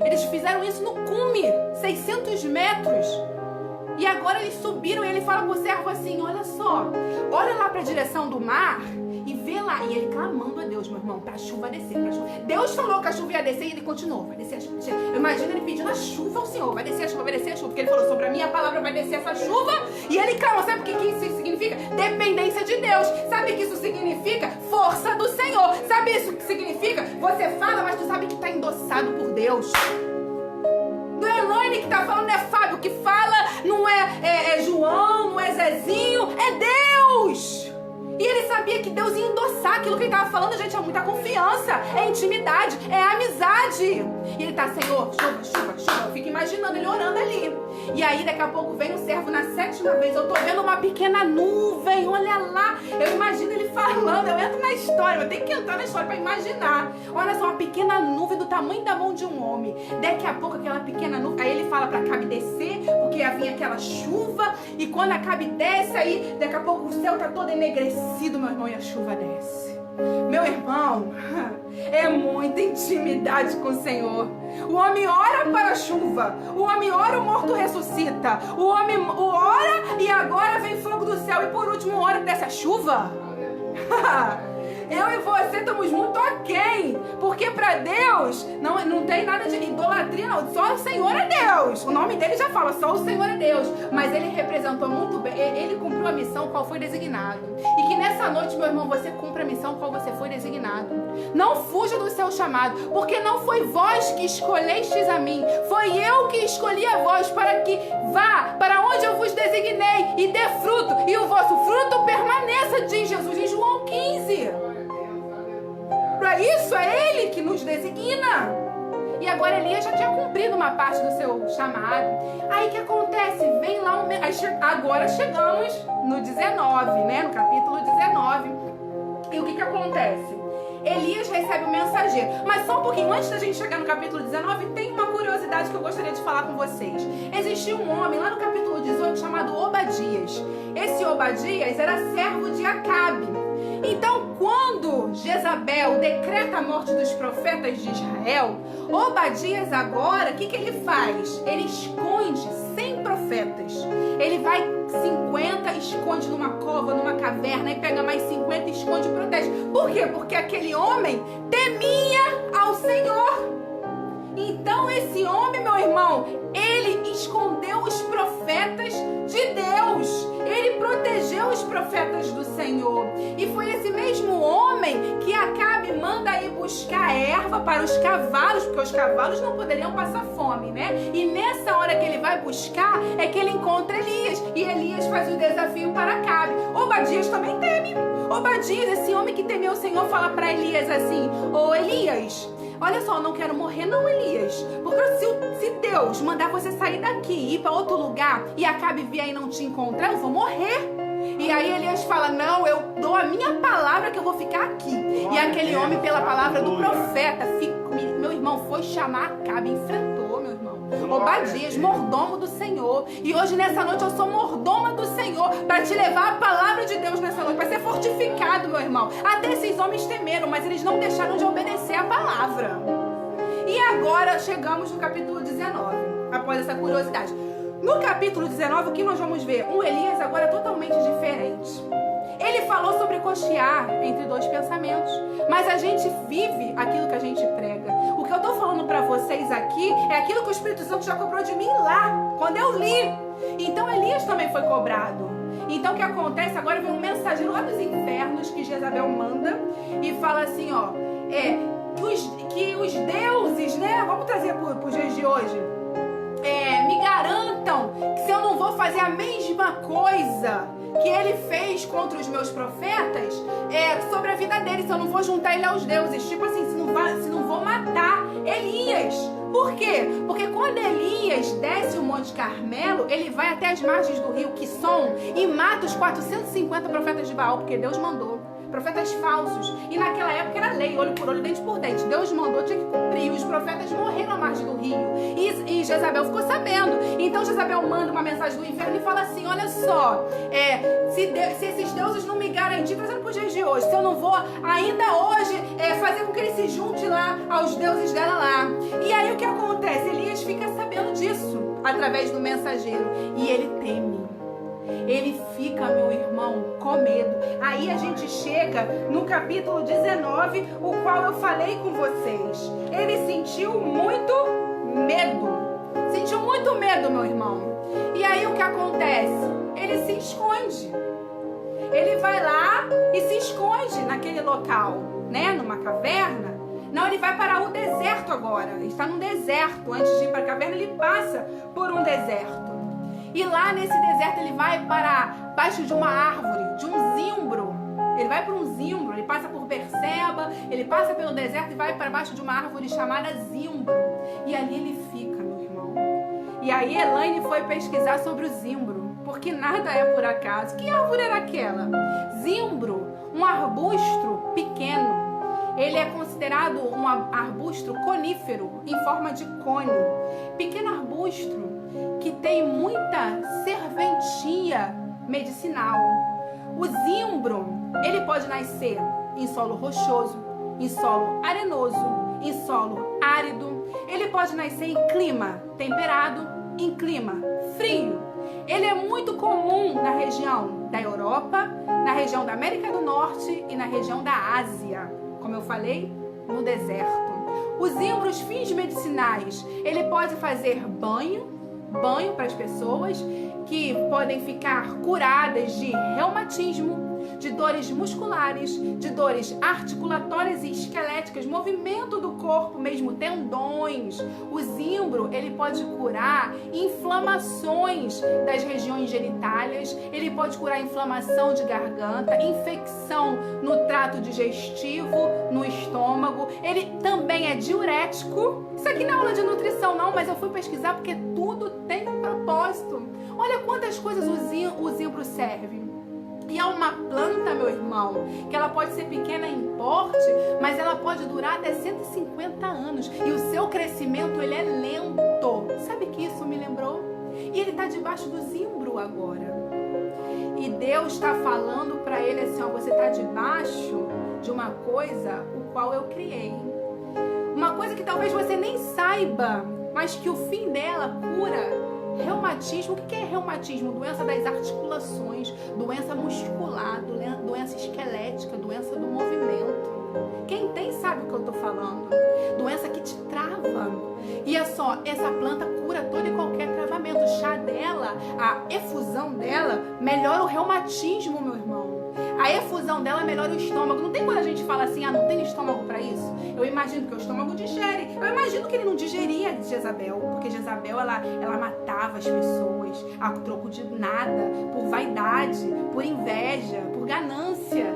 Eles fizeram isso no cume, 600 metros. E agora eles subiram e ele fala pro servo assim: olha só, olha lá para a direção do mar e vê lá. E ele clamando a Deus, meu irmão, pra chuva descer, pra chuva. Deus falou que a chuva ia descer e ele continuou: vai descer a chuva. Eu imagino ele pedindo a chuva ao Senhor: vai descer a chuva, vai descer a chuva. Porque ele falou: sobre a minha palavra vai descer essa chuva. E ele clama. Sabe o que isso significa? Dependência de Deus. Sabe o que isso significa? Força do Senhor. Sabe isso que significa? Você fala, mas tu sabe que tá endossado por Deus. Não é Elaine que tá falando, não é Fábio que fala, não é João, não é Zezinho, é Deus. E ele sabia que Deus ia endossar aquilo que ele estava falando. Gente, é muita confiança, é intimidade, é amizade. E ele tá: Senhor, chuva, chuva, chuva. Eu fico imaginando ele orando ali. E aí daqui a pouco vem o servo na 7ª vez: eu tô vendo uma pequena nuvem, olha lá. Eu imagino ele falando, eu entro na história, eu tenho que entrar na história para imaginar. Olha só, uma pequena nuvem do tamanho da mão de um homem. Daqui a pouco aquela pequena nuvem, aí ele fala para Acabe descer, porque ia vir aquela chuva. E quando Acabe desce, aí daqui a pouco o céu tá todo enegrecido, meu irmão, e a chuva desce. Meu irmão, é muita intimidade com o Senhor. O homem ora para a chuva, o homem ora, o morto ressuscita. O homem ora e agora vem fogo do céu. E por último, ora dessa chuva. Eu e você estamos muito aquém, porque para Deus não tem nada de idolatria, não. Só o Senhor é Deus. O nome dele já fala: só o Senhor é Deus. Mas ele representou muito bem, ele cumpriu a missão qual foi designado. E que nessa noite, meu irmão, você cumpra a missão qual você foi designado. Não fuja do seu chamado, porque não foi vós que escolhestes a mim, foi eu que escolhi a vós, para que vá para onde eu vos designei e dê fruto, e o vosso fruto permaneça, diz Jesus em João 15. Para isso é Ele que nos designa. E agora Elias já tinha cumprido uma parte do seu chamado. Aí o que acontece? Vem lá agora chegamos no 19, né? No capítulo 19. E o que acontece? Elias recebe o mensageiro. Mas só um pouquinho, antes da gente chegar no capítulo 19, tem uma curiosidade que eu gostaria de falar com vocês. Existia um homem lá no capítulo 18 chamado Obadias. Esse Obadias era servo de Acabe. Então, quando Jezabel decreta a morte dos profetas de Israel, Obadias agora, o que ele faz? Ele esconde 100 profetas. Ele vai 50, esconde numa cova, numa caverna, e pega mais 50, esconde e protege. Por quê? Porque aquele homem temia ao Senhor. Então esse homem, meu irmão, ele escondeu os profetas de Deus. Ele protegeu os profetas do Senhor. E foi esse mesmo homem que Acabe manda ir buscar erva para os cavalos, porque os cavalos não poderiam passar fome, né? E nessa hora que ele vai buscar, é que ele encontra Elias. E Elias faz o desafio para Acabe. Obadias também teme. Obadias, esse homem que temeu o Senhor, fala para Elias assim: ô Elias, olha só, eu não quero morrer não, Elias, porque se Deus mandar você sair daqui e ir para outro lugar e Acabe vir aí e não te encontrar, eu vou morrer. E aí Elias fala: não, eu dou a minha palavra que eu vou ficar aqui. E aquele homem, pela palavra do profeta, meu irmão, foi chamar Acabe, enfrentou, meu irmão. Obadias, mordomo do Senhor. E hoje nessa noite eu sou mordoma do Senhor para te levar a palavra de Deus nessa noite, para ser fortificado, meu irmão. Até esses homens temeram, mas eles não deixaram de obedecer a palavra. E agora chegamos no capítulo 19, após essa curiosidade. No capítulo 19, o que nós vamos ver? Um Elias agora totalmente diferente. Ele falou sobre cochear entre dois pensamentos, mas a gente vive aquilo que a gente prega. O que eu estou falando para vocês aqui é aquilo que o Espírito Santo já cobrou de mim lá, quando eu li. Então Elias também foi cobrado. Então o que acontece? Agora vem um mensageiro lá dos infernos que Jezabel manda e fala assim, ó, que os deuses, né, vamos trazer para os dias de hoje, me garantam que se eu não vou fazer a mesma coisa que ele fez contra os meus profetas, sobre a vida dele, se eu não vou juntar ele aos deuses, tipo assim, se não vou matar Elias. Por quê? Porque quando Elias desce o Monte Carmelo, ele vai até as margens do rio Quisson e mata os 450 profetas de Baal, porque Deus mandou. Profetas falsos. E naquela época era lei, olho por olho, dente por dente. Deus mandou, tinha que cumprir. Os profetas morreram à margem do rio. E Jezabel ficou sabendo. Então Jezabel manda uma mensagem do inferno e fala assim: olha só, se esses deuses não me garantirem, trazendo para os dias de hoje, se eu não vou ainda hoje fazer com que ele se junte lá aos deuses dela lá. E aí o que acontece? Elias fica sabendo disso através do mensageiro. E ele teme. Ele fica, meu irmão, com medo. Aí a gente chega no capítulo 19, o qual eu falei com vocês. Ele sentiu muito medo. Sentiu muito medo, meu irmão. E aí o que acontece? Ele se esconde. Ele vai lá e se esconde naquele local, né? Numa caverna. Não, ele vai para o deserto agora. Ele está num deserto. Antes de ir para a caverna, ele passa por um deserto. E lá nesse deserto ele vai para baixo de uma árvore, de um zimbro. Ele vai para um zimbro, ele passa por Berseba, ele passa pelo deserto e vai para baixo de uma árvore chamada zimbro. E ali ele fica, meu irmão. E aí Elaine foi pesquisar sobre o zimbro, porque nada é por acaso. Que árvore era aquela? Zimbro, um arbusto pequeno. Ele é considerado um arbusto conífero, em forma de cone. Pequeno arbusto que tem muita serventia medicinal. O zimbro, ele pode nascer em solo rochoso, em solo arenoso, em solo árido. Ele pode nascer em clima temperado, em clima frio. Ele é muito comum na região da Europa, na região da América do Norte e na região da Ásia. Como eu falei, no deserto. Os zimbros, fins medicinais, ele pode fazer banho para as pessoas que podem ficar curadas de reumatismo, de dores musculares, de dores articulatórias e esqueléticas, movimento do corpo mesmo, tendões. O zimbro, ele pode curar inflamações das regiões genitálias, ele pode curar inflamação de garganta, infecção no trato digestivo, no estômago. Ele também é diurético. Isso aqui não é aula de nutrição não, mas eu fui pesquisar porque tudo tem um propósito. Olha quantas coisas o zimbro serve. E é uma planta, meu irmão, que ela pode ser pequena em porte, mas ela pode durar até 150 anos. E o seu crescimento, ele é lento. Sabe que isso me lembrou? E ele está debaixo do zimbro agora. E Deus está falando para ele assim, ó, você está debaixo de uma coisa o qual eu criei. Uma coisa que talvez você nem saiba, mas que o fim dela cura reumatismo. O que é reumatismo? Doença das articulações, doença muscular, doença esquelética, doença do movimento. Quem tem sabe o que eu tô falando. Doença que te trava. E é só, essa planta cura todo e qualquer travamento. O chá dela, a efusão dela, melhora o reumatismo, meu irmão. A efusão dela melhora o estômago. Não tem quando a gente fala assim, não tem estômago para isso? Eu imagino que o estômago digere. Eu imagino que ele não digeria Jezabel, porque Jezabel, ela matava as pessoas a troco de nada, por vaidade, por inveja, por ganância.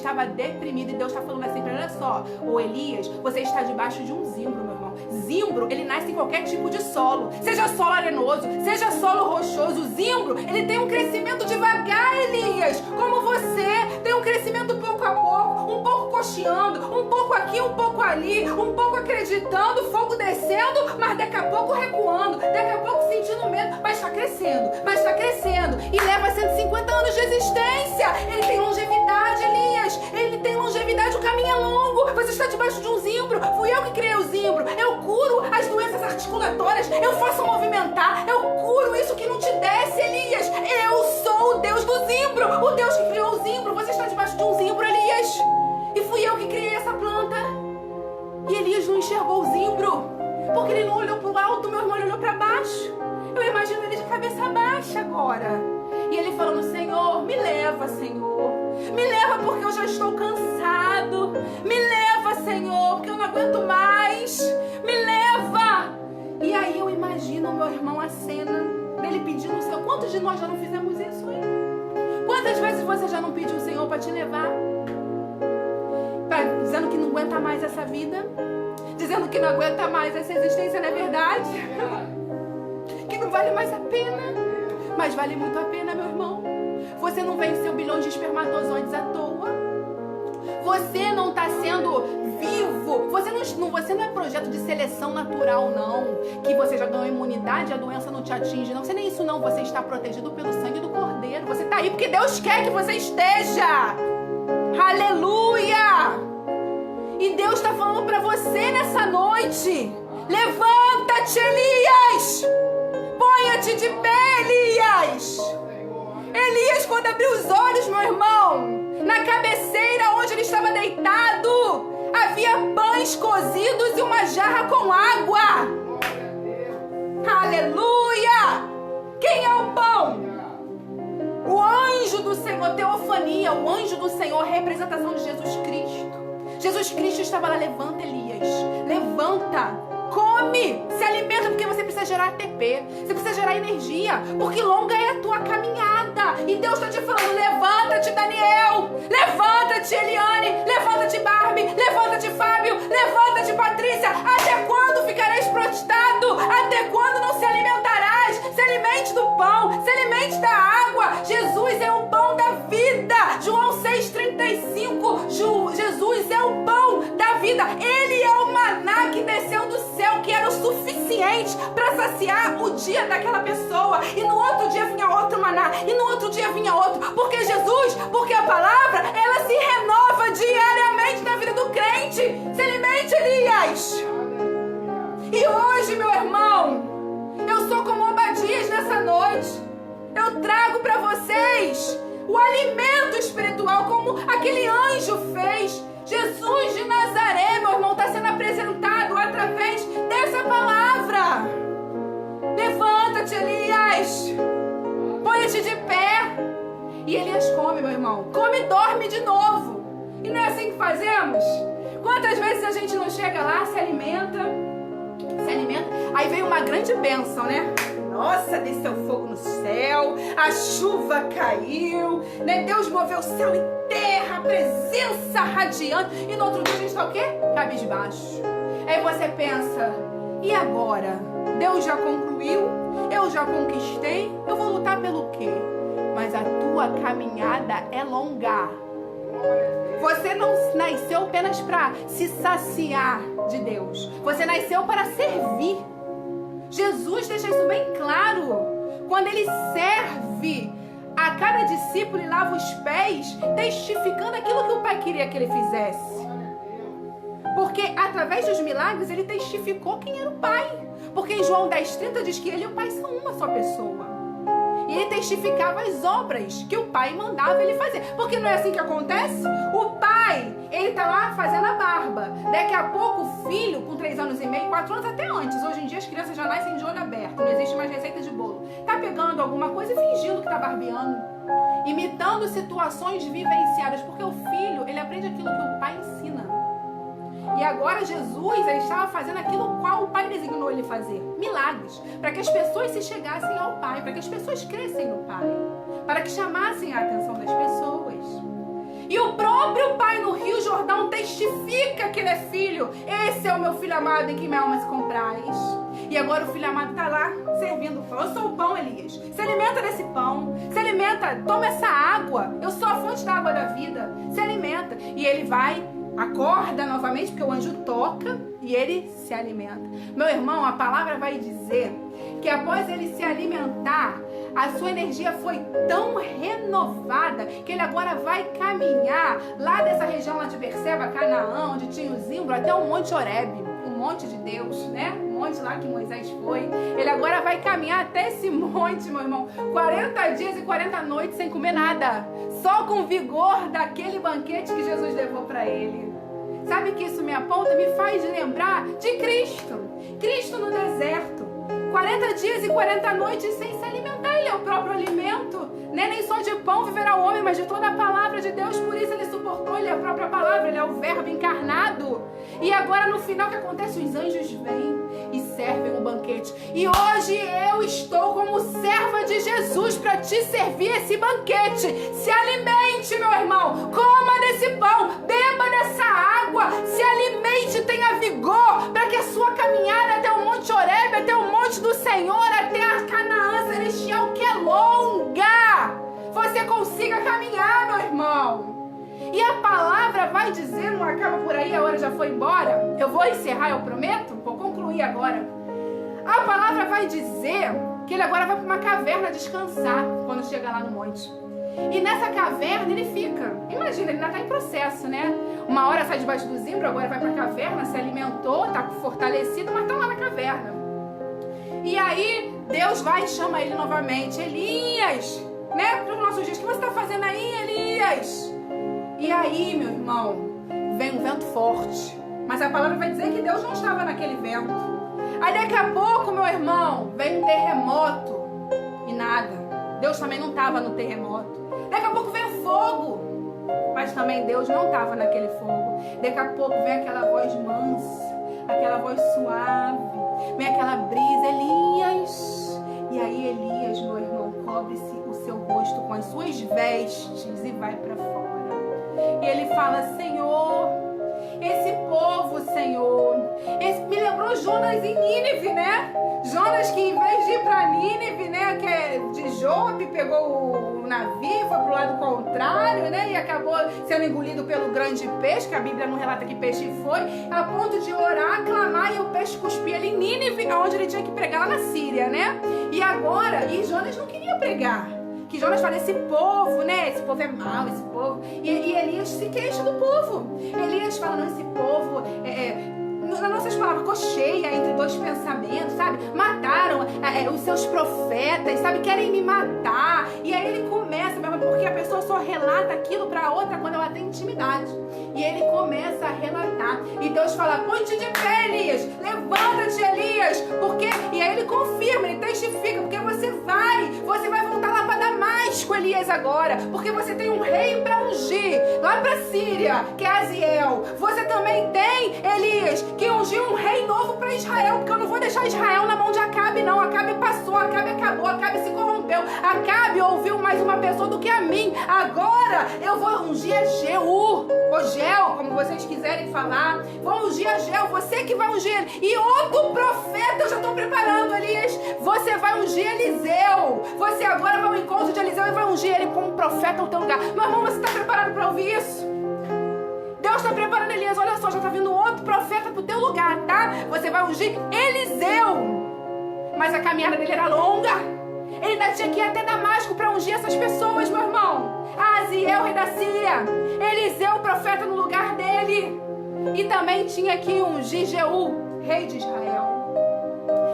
estava deprimido e Deus está falando assim para ele: olha só, ô Elias, você está debaixo de um zimbro, meu irmão. Zimbro, ele nasce em qualquer tipo de solo, seja solo arenoso, seja solo rochoso. O zimbro, ele tem um crescimento devagar, Elias, como você tem um crescimento pouco a pouco, um pouco cocheando, um pouco aqui, um pouco ali, um pouco acreditando, fogo descendo, mas daqui a pouco recuando, daqui a pouco sentindo medo, mas está crescendo, e leva 150 anos de existência. Ele tem longevidade, Elias, ele tem longevidade, o caminho é longo, você está debaixo de um zimbro, fui eu que criei o zimbro, eu curo as doenças articulatórias, eu faço movimentar, eu curo isso que não te desce, Elias, eu sou o Deus do zimbro, o Deus que criou o zimbro, você está debaixo de um zimbro, Elias, e fui eu que criei essa planta. E Elias não enxergou o zimbro, porque ele não olhou para o alto, meu irmão, ele olhou para baixo. Eu imagino ele de cabeça baixa agora. E ele falando: Senhor, me leva, Senhor. Me leva porque eu já estou cansado. Me leva, Senhor, porque eu não aguento mais. Me leva. E aí eu imagino, meu irmão, a cena dele pedindo o Senhor. Quantos de nós já não fizemos isso, hein? Quantas vezes você já não pediu o Senhor para te levar? Dizendo que não aguenta mais essa vida, dizendo que não aguenta mais essa existência, não é verdade? Que não vale mais a pena, mas vale muito a pena, meu irmão. Você não venceu bilhões de espermatozoides à toa. Você não está sendo vivo. Você não é projeto de seleção natural, não. Que você já ganhou imunidade e a doença não te atinge, não. Você nem isso, não. Você está protegido pelo sangue do Cordeiro. Você está aí porque Deus quer que você esteja. Aleluia! E Deus está falando para você nessa noite: levanta-te, Elias! Ponha-te de pé, Elias! Elias, quando abriu os olhos, meu irmão, na cabeceira onde ele estava deitado, havia pães cozidos e uma jarra com água. Aleluia! Quem é o pão? O anjo do Senhor, teofania, o anjo do Senhor, representação de Jesus Cristo. Jesus Cristo estava lá: levanta, Elias, levanta, come, se alimenta, porque você precisa gerar ATP, você precisa gerar energia, porque longa é a tua caminhada. E Deus está te falando: levanta-te, Daniel, levanta-te, Eliane, levanta-te, Barbie, levanta-te, Fábio, levanta-te, Patrícia. Até quando ficareis prostrado? Até quando não se alimentarás? Se alimente do pão, se alimente da água. Jesus é o pão da vida. João 6,35. Jesus é o pão da vida. Ele é o maná que desceu do céu, que era o suficiente para saciar o dia daquela pessoa. E no outro dia vinha outro maná, e no outro dia vinha outro. Porque Jesus, porque a palavra, ela se renova diariamente na vida do crente. Se alimente, Elias. E hoje, meu irmão, eu sou como Obadias nessa noite. Eu trago para vocês o alimento espiritual, como aquele anjo fez. Jesus de Nazaré, meu irmão, está sendo apresentado através dessa palavra. Levanta-te, Elias. Põe-te de pé. E Elias come, meu irmão. Come e dorme de novo. E não é assim que fazemos? Quantas vezes a gente não chega lá, se alimenta, aí veio uma grande bênção, né? Nossa, desceu fogo no céu, a chuva caiu, né? Deus moveu céu e terra, a presença radiante. E no outro dia a gente está o quê? Cabisbaixo. Aí você pensa: e agora? Deus já concluiu? Eu já conquistei? Eu vou lutar pelo quê? Mas a tua caminhada é longa. Você não nasceu apenas para se saciar de Deus. Você nasceu para servir. Jesus deixa isso bem claro. Quando ele serve a cada discípulo e lava os pés, testificando aquilo que o Pai queria que ele fizesse. Porque através dos milagres ele testificou quem era o Pai. Porque em João 10,30 diz que ele e o Pai são uma só pessoa. E ele testificava as obras que o Pai mandava ele fazer. Porque não é assim que acontece? O Pai, ele tá lá fazendo a barba. Daqui a pouco o filho, com 3 anos e meio, 4 anos até antes. Hoje em dia as crianças já nascem de olho aberto. Não existe mais receita de bolo. Tá pegando alguma coisa e fingindo que tá barbeando. Imitando situações vivenciadas. Porque o filho, ele aprende aquilo que o Pai ensina. E agora Jesus, ele estava fazendo aquilo qual o Pai designou ele fazer. Milagres. Para que as pessoas se chegassem ao Pai. Para que as pessoas crescem no Pai. Para que chamassem a atenção das pessoas. E o próprio pai no Rio Jordão testifica que ele é filho. Esse é o meu filho amado em quem minha alma se compraz. E agora o filho amado está lá servindo o pão. Eu sou o pão, Elias. Se alimenta desse pão. Se alimenta, toma essa água. Eu sou a fonte da água da vida. Se alimenta. E ele vai, acorda novamente, porque o anjo toca e ele se alimenta. Meu irmão, a palavra vai dizer que após ele se alimentar, a sua energia foi tão renovada que ele agora vai caminhar lá dessa região lá de Berseba, Canaã, onde tinha o Zimbro, até o Monte Horebe, o monte de Deus, né? O monte lá que Moisés foi. Ele agora vai caminhar até esse monte, meu irmão, 40 dias e 40 noites sem comer nada, só com o vigor daquele banquete que Jesus levou para ele. Sabe que isso me aponta, me faz lembrar de Cristo. Cristo no deserto. 40 dias e 40 noites sem se alimentar, ele é o próprio alimento, né? Nem só de pão viverá o homem, mas de toda a palavra de Deus, por isso ele suportou, ele é a própria palavra, ele é o verbo encarnado. E agora no final o que acontece? Os anjos vêm e servem o banquete. E hoje eu estou como serva de Jesus para te servir esse banquete. Se alimente, meu irmão, coma desse pão, beba dessa água, se alimente, tenha vigor, para que a sua caminhada até o Monte Horebe, até o Monte do Senhor, até a Canaã celestial, que é longa, você consiga caminhar, meu irmão. E a palavra vai dizer, não acaba por aí, a hora já foi embora. Eu vou encerrar, eu prometo, vou concluir agora. A palavra vai dizer que ele agora vai para uma caverna descansar quando chega lá no monte. E nessa caverna ele fica. Imagina, ele ainda está em processo, né? Uma hora sai debaixo do zimbro, agora vai para a caverna, se alimentou, está fortalecido, mas está lá na caverna. E aí Deus vai e chama ele novamente. Elias, né? Para os nossos dias, o que você está fazendo aí, Elias? E aí, meu irmão, vem um vento forte. Mas a palavra vai dizer que Deus não estava naquele vento. Aí daqui a pouco, meu irmão, vem um terremoto. E nada. Deus também não estava no terremoto. Daqui a pouco vem o fogo. Mas também Deus não estava naquele fogo. Daqui a pouco vem aquela voz mansa, aquela voz suave. Vem aquela brisa, Elias. E aí Elias, meu irmão, cobre-se o seu rosto com as suas vestes e vai para fora. E ele fala, Senhor, esse povo, Senhor, me lembrou Jonas em Nínive, né? Jonas que em vez de ir para Nínive, né, que é de Jope, pegou o navio, foi pro lado contrário, né, e acabou sendo engolido pelo grande peixe, que a Bíblia não relata que peixe foi, a ponto de orar, clamar, e o peixe cuspia ele em Nínive, onde ele tinha que pregar lá na Síria, né? E agora, Jonas não queria pregar. Que Jonas fala, esse povo, né? Esse povo é mau, esse povo. E Elias se queixa do povo. Elias fala, não, esse povo nas nossas palavras, cocheia entre dois pensamentos, sabe? Mataram os seus profetas, sabe? Querem me matar. E aí ele começa, porque a pessoa só relata aquilo pra outra quando ela tem intimidade. E ele começa a relatar. E Deus fala, ponte de pé, Elias. Levanta-te, Elias. Porque, e aí ele confirma, ele testifica, porque você vai voltar lá para Damasco, Elias, agora. Porque você tem um rei para ungir, lá para Síria, que é Aziel. Você também tem, Elias, que ungiu um rei novo para Israel. Porque eu não vou deixar Israel na mão de Acabe, não. Acabe passou, Acabe acabou, Acabe se corrompeu. Acabe ouviu mais uma pessoa do que a mim. Agora eu vou ungir a Jeú, ou Gel, como vocês quiserem falar. Vou ungir a Gel, você que vai ungir. E outro profeta eu já estou preparando, Elias. Você vai ungir Eliseu. Você agora vai ao encontro de Eliseu e vai ungir ele como profeta no teu lugar. Meu irmão, você está preparado para ouvir isso? Deus está preparando, Elias. Olha só, já está vindo outro profeta pro teu lugar, tá? Você vai ungir Eliseu. Mas a caminhada dele era longa. Ele ainda tinha que ir até Damasco para ungir essas pessoas, meu irmão. Aziel, rei da Síria. Eliseu, profeta no lugar dele. E também tinha que ungir Jeú, rei de Israel.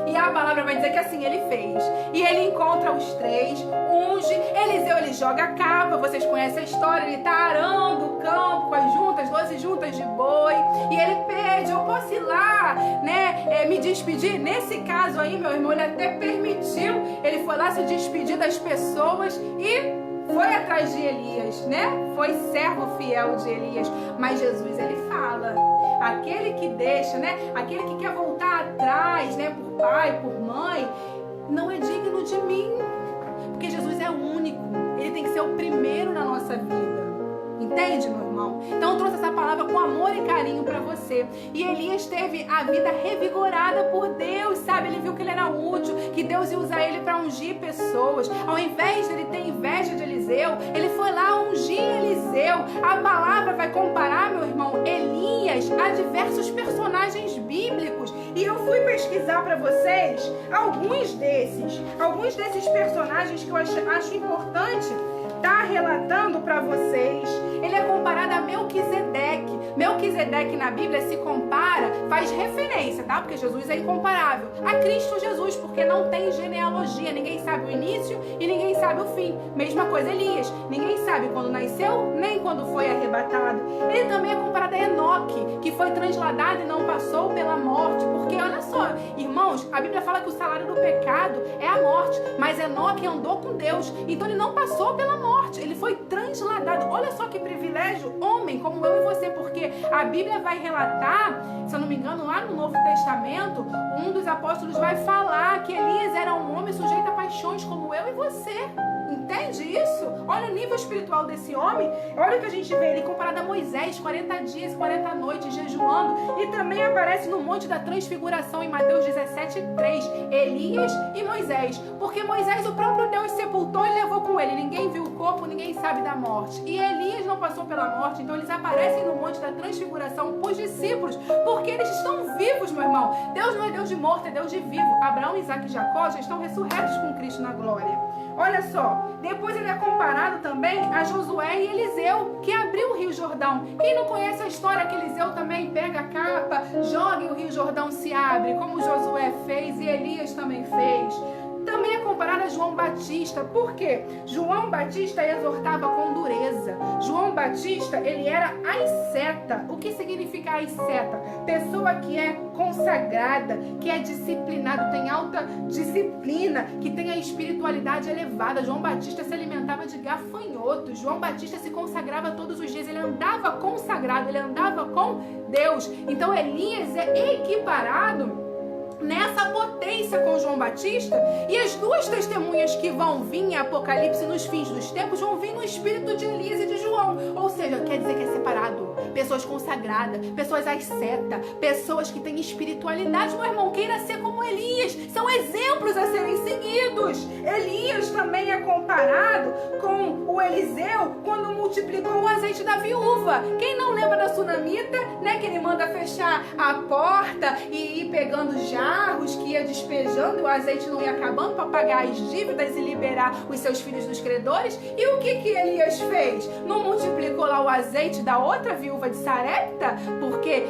E a palavra vai dizer que assim ele fez. E ele encontra os três, unge. Eliseu, ele joga a capa. Vocês conhecem a história. Ele está arando o campo com as juntas, 12 juntas de boi. E ele pede, eu posso ir lá, né, me despedir? Nesse caso aí, meu irmão, ele até permitiu. Ele foi lá se despedir das pessoas e foi atrás de Elias, né? Foi servo fiel de Elias. Mas Jesus, ele fala, aquele que deixa, né? Aquele que quer voltar atrás, né? Por pai, por mãe, não é digno de mim. Porque Jesus é único. Ele tem que ser o primeiro na nossa vida. Entende, meu irmão? Então eu trouxe essa palavra com amor e carinho para você. E Elias teve a vida revigorada por Deus, sabe? Ele viu que ele era útil, que Deus ia usar ele para ungir pessoas. Ao invés de ele ter inveja de Eliseu, ele foi lá ungir Eliseu. A palavra vai comparar, meu irmão, Elias a diversos personagens bíblicos. E eu fui pesquisar para vocês alguns desses personagens que eu acho importante estar relatando para vocês. Ele é comparado a Melquisedeque. Melquisedeque na Bíblia se compara, faz referência, tá? Porque Jesus é incomparável a Cristo Jesus, porque não tem genealogia. Ninguém sabe o início e ninguém sabe o fim. Mesma coisa Elias. Ninguém sabe quando nasceu, nem quando foi arrebatado. Ele também é comparado a Enoque, que foi transladado e não passou pela morte. Porque, olha só, irmãos, a Bíblia fala que o salário do pecado é a morte. Mas Enoque andou com Deus, então ele não passou pela morte. Ele foi transladado. Olha só que privilégio, homem como eu e você, porque a Bíblia vai relatar, se eu não me engano, lá no Novo Testamento, um dos apóstolos vai falar que Elias era um homem sujeito a paixões como eu e você. Entende isso? Olha o nível espiritual desse homem. Olha o que a gente vê ele comparado a Moisés, 40 dias e 40 noites jejuando. E também aparece no Monte da Transfiguração em Mateus 17:3, Elias e Moisés. Porque Moisés, o próprio Deus sepultou e levou com ele. Ninguém viu o corpo, ninguém sabe da morte. E Elias não passou pela morte, então eles aparecem no Monte da Transfiguração para os discípulos, porque eles estão vivos, meu irmão. Deus não é Deus de morto, é Deus de vivo. Abraão, Isaac e Jacó já estão ressurretos com Cristo na glória. Olha só, depois ele é comparado também a Josué e Eliseu, que abriu o Rio Jordão. Quem não conhece a história que Eliseu também pega a capa, joga e o Rio Jordão se abre, como Josué fez e Elias também fez. Também é comparado a João Batista. Por quê? João Batista exortava com dureza. João Batista, ele era asceta. O que significa asceta? Pessoa que é consagrada, que é disciplinada, tem alta disciplina, que tem a espiritualidade elevada. João Batista se alimentava de gafanhotos. João Batista se consagrava todos os dias. Ele andava consagrado, ele andava com Deus. Então Elias é equiparado nessa potência com João Batista, e as duas testemunhas que vão vir em Apocalipse nos fins dos tempos vão vir no espírito de Elias e de João. Ou seja, quer dizer que é separado. Pessoas consagradas, pessoas ascetas, pessoas que têm espiritualidade. Meu irmão, queira ser como Elias. São exemplos a serem seguidos. Elias também é comparado com o Eliseu quando multiplicou o azeite da viúva. Quem não lembra da sunamita, né? Que ele manda fechar a porta e ir pegando jarros, que ia despejando e o azeite não ia acabando para pagar as dívidas e liberar os seus filhos dos credores. E o que Elias fez? Não multiplicou lá o azeite da outra viúva de Sarepta, porque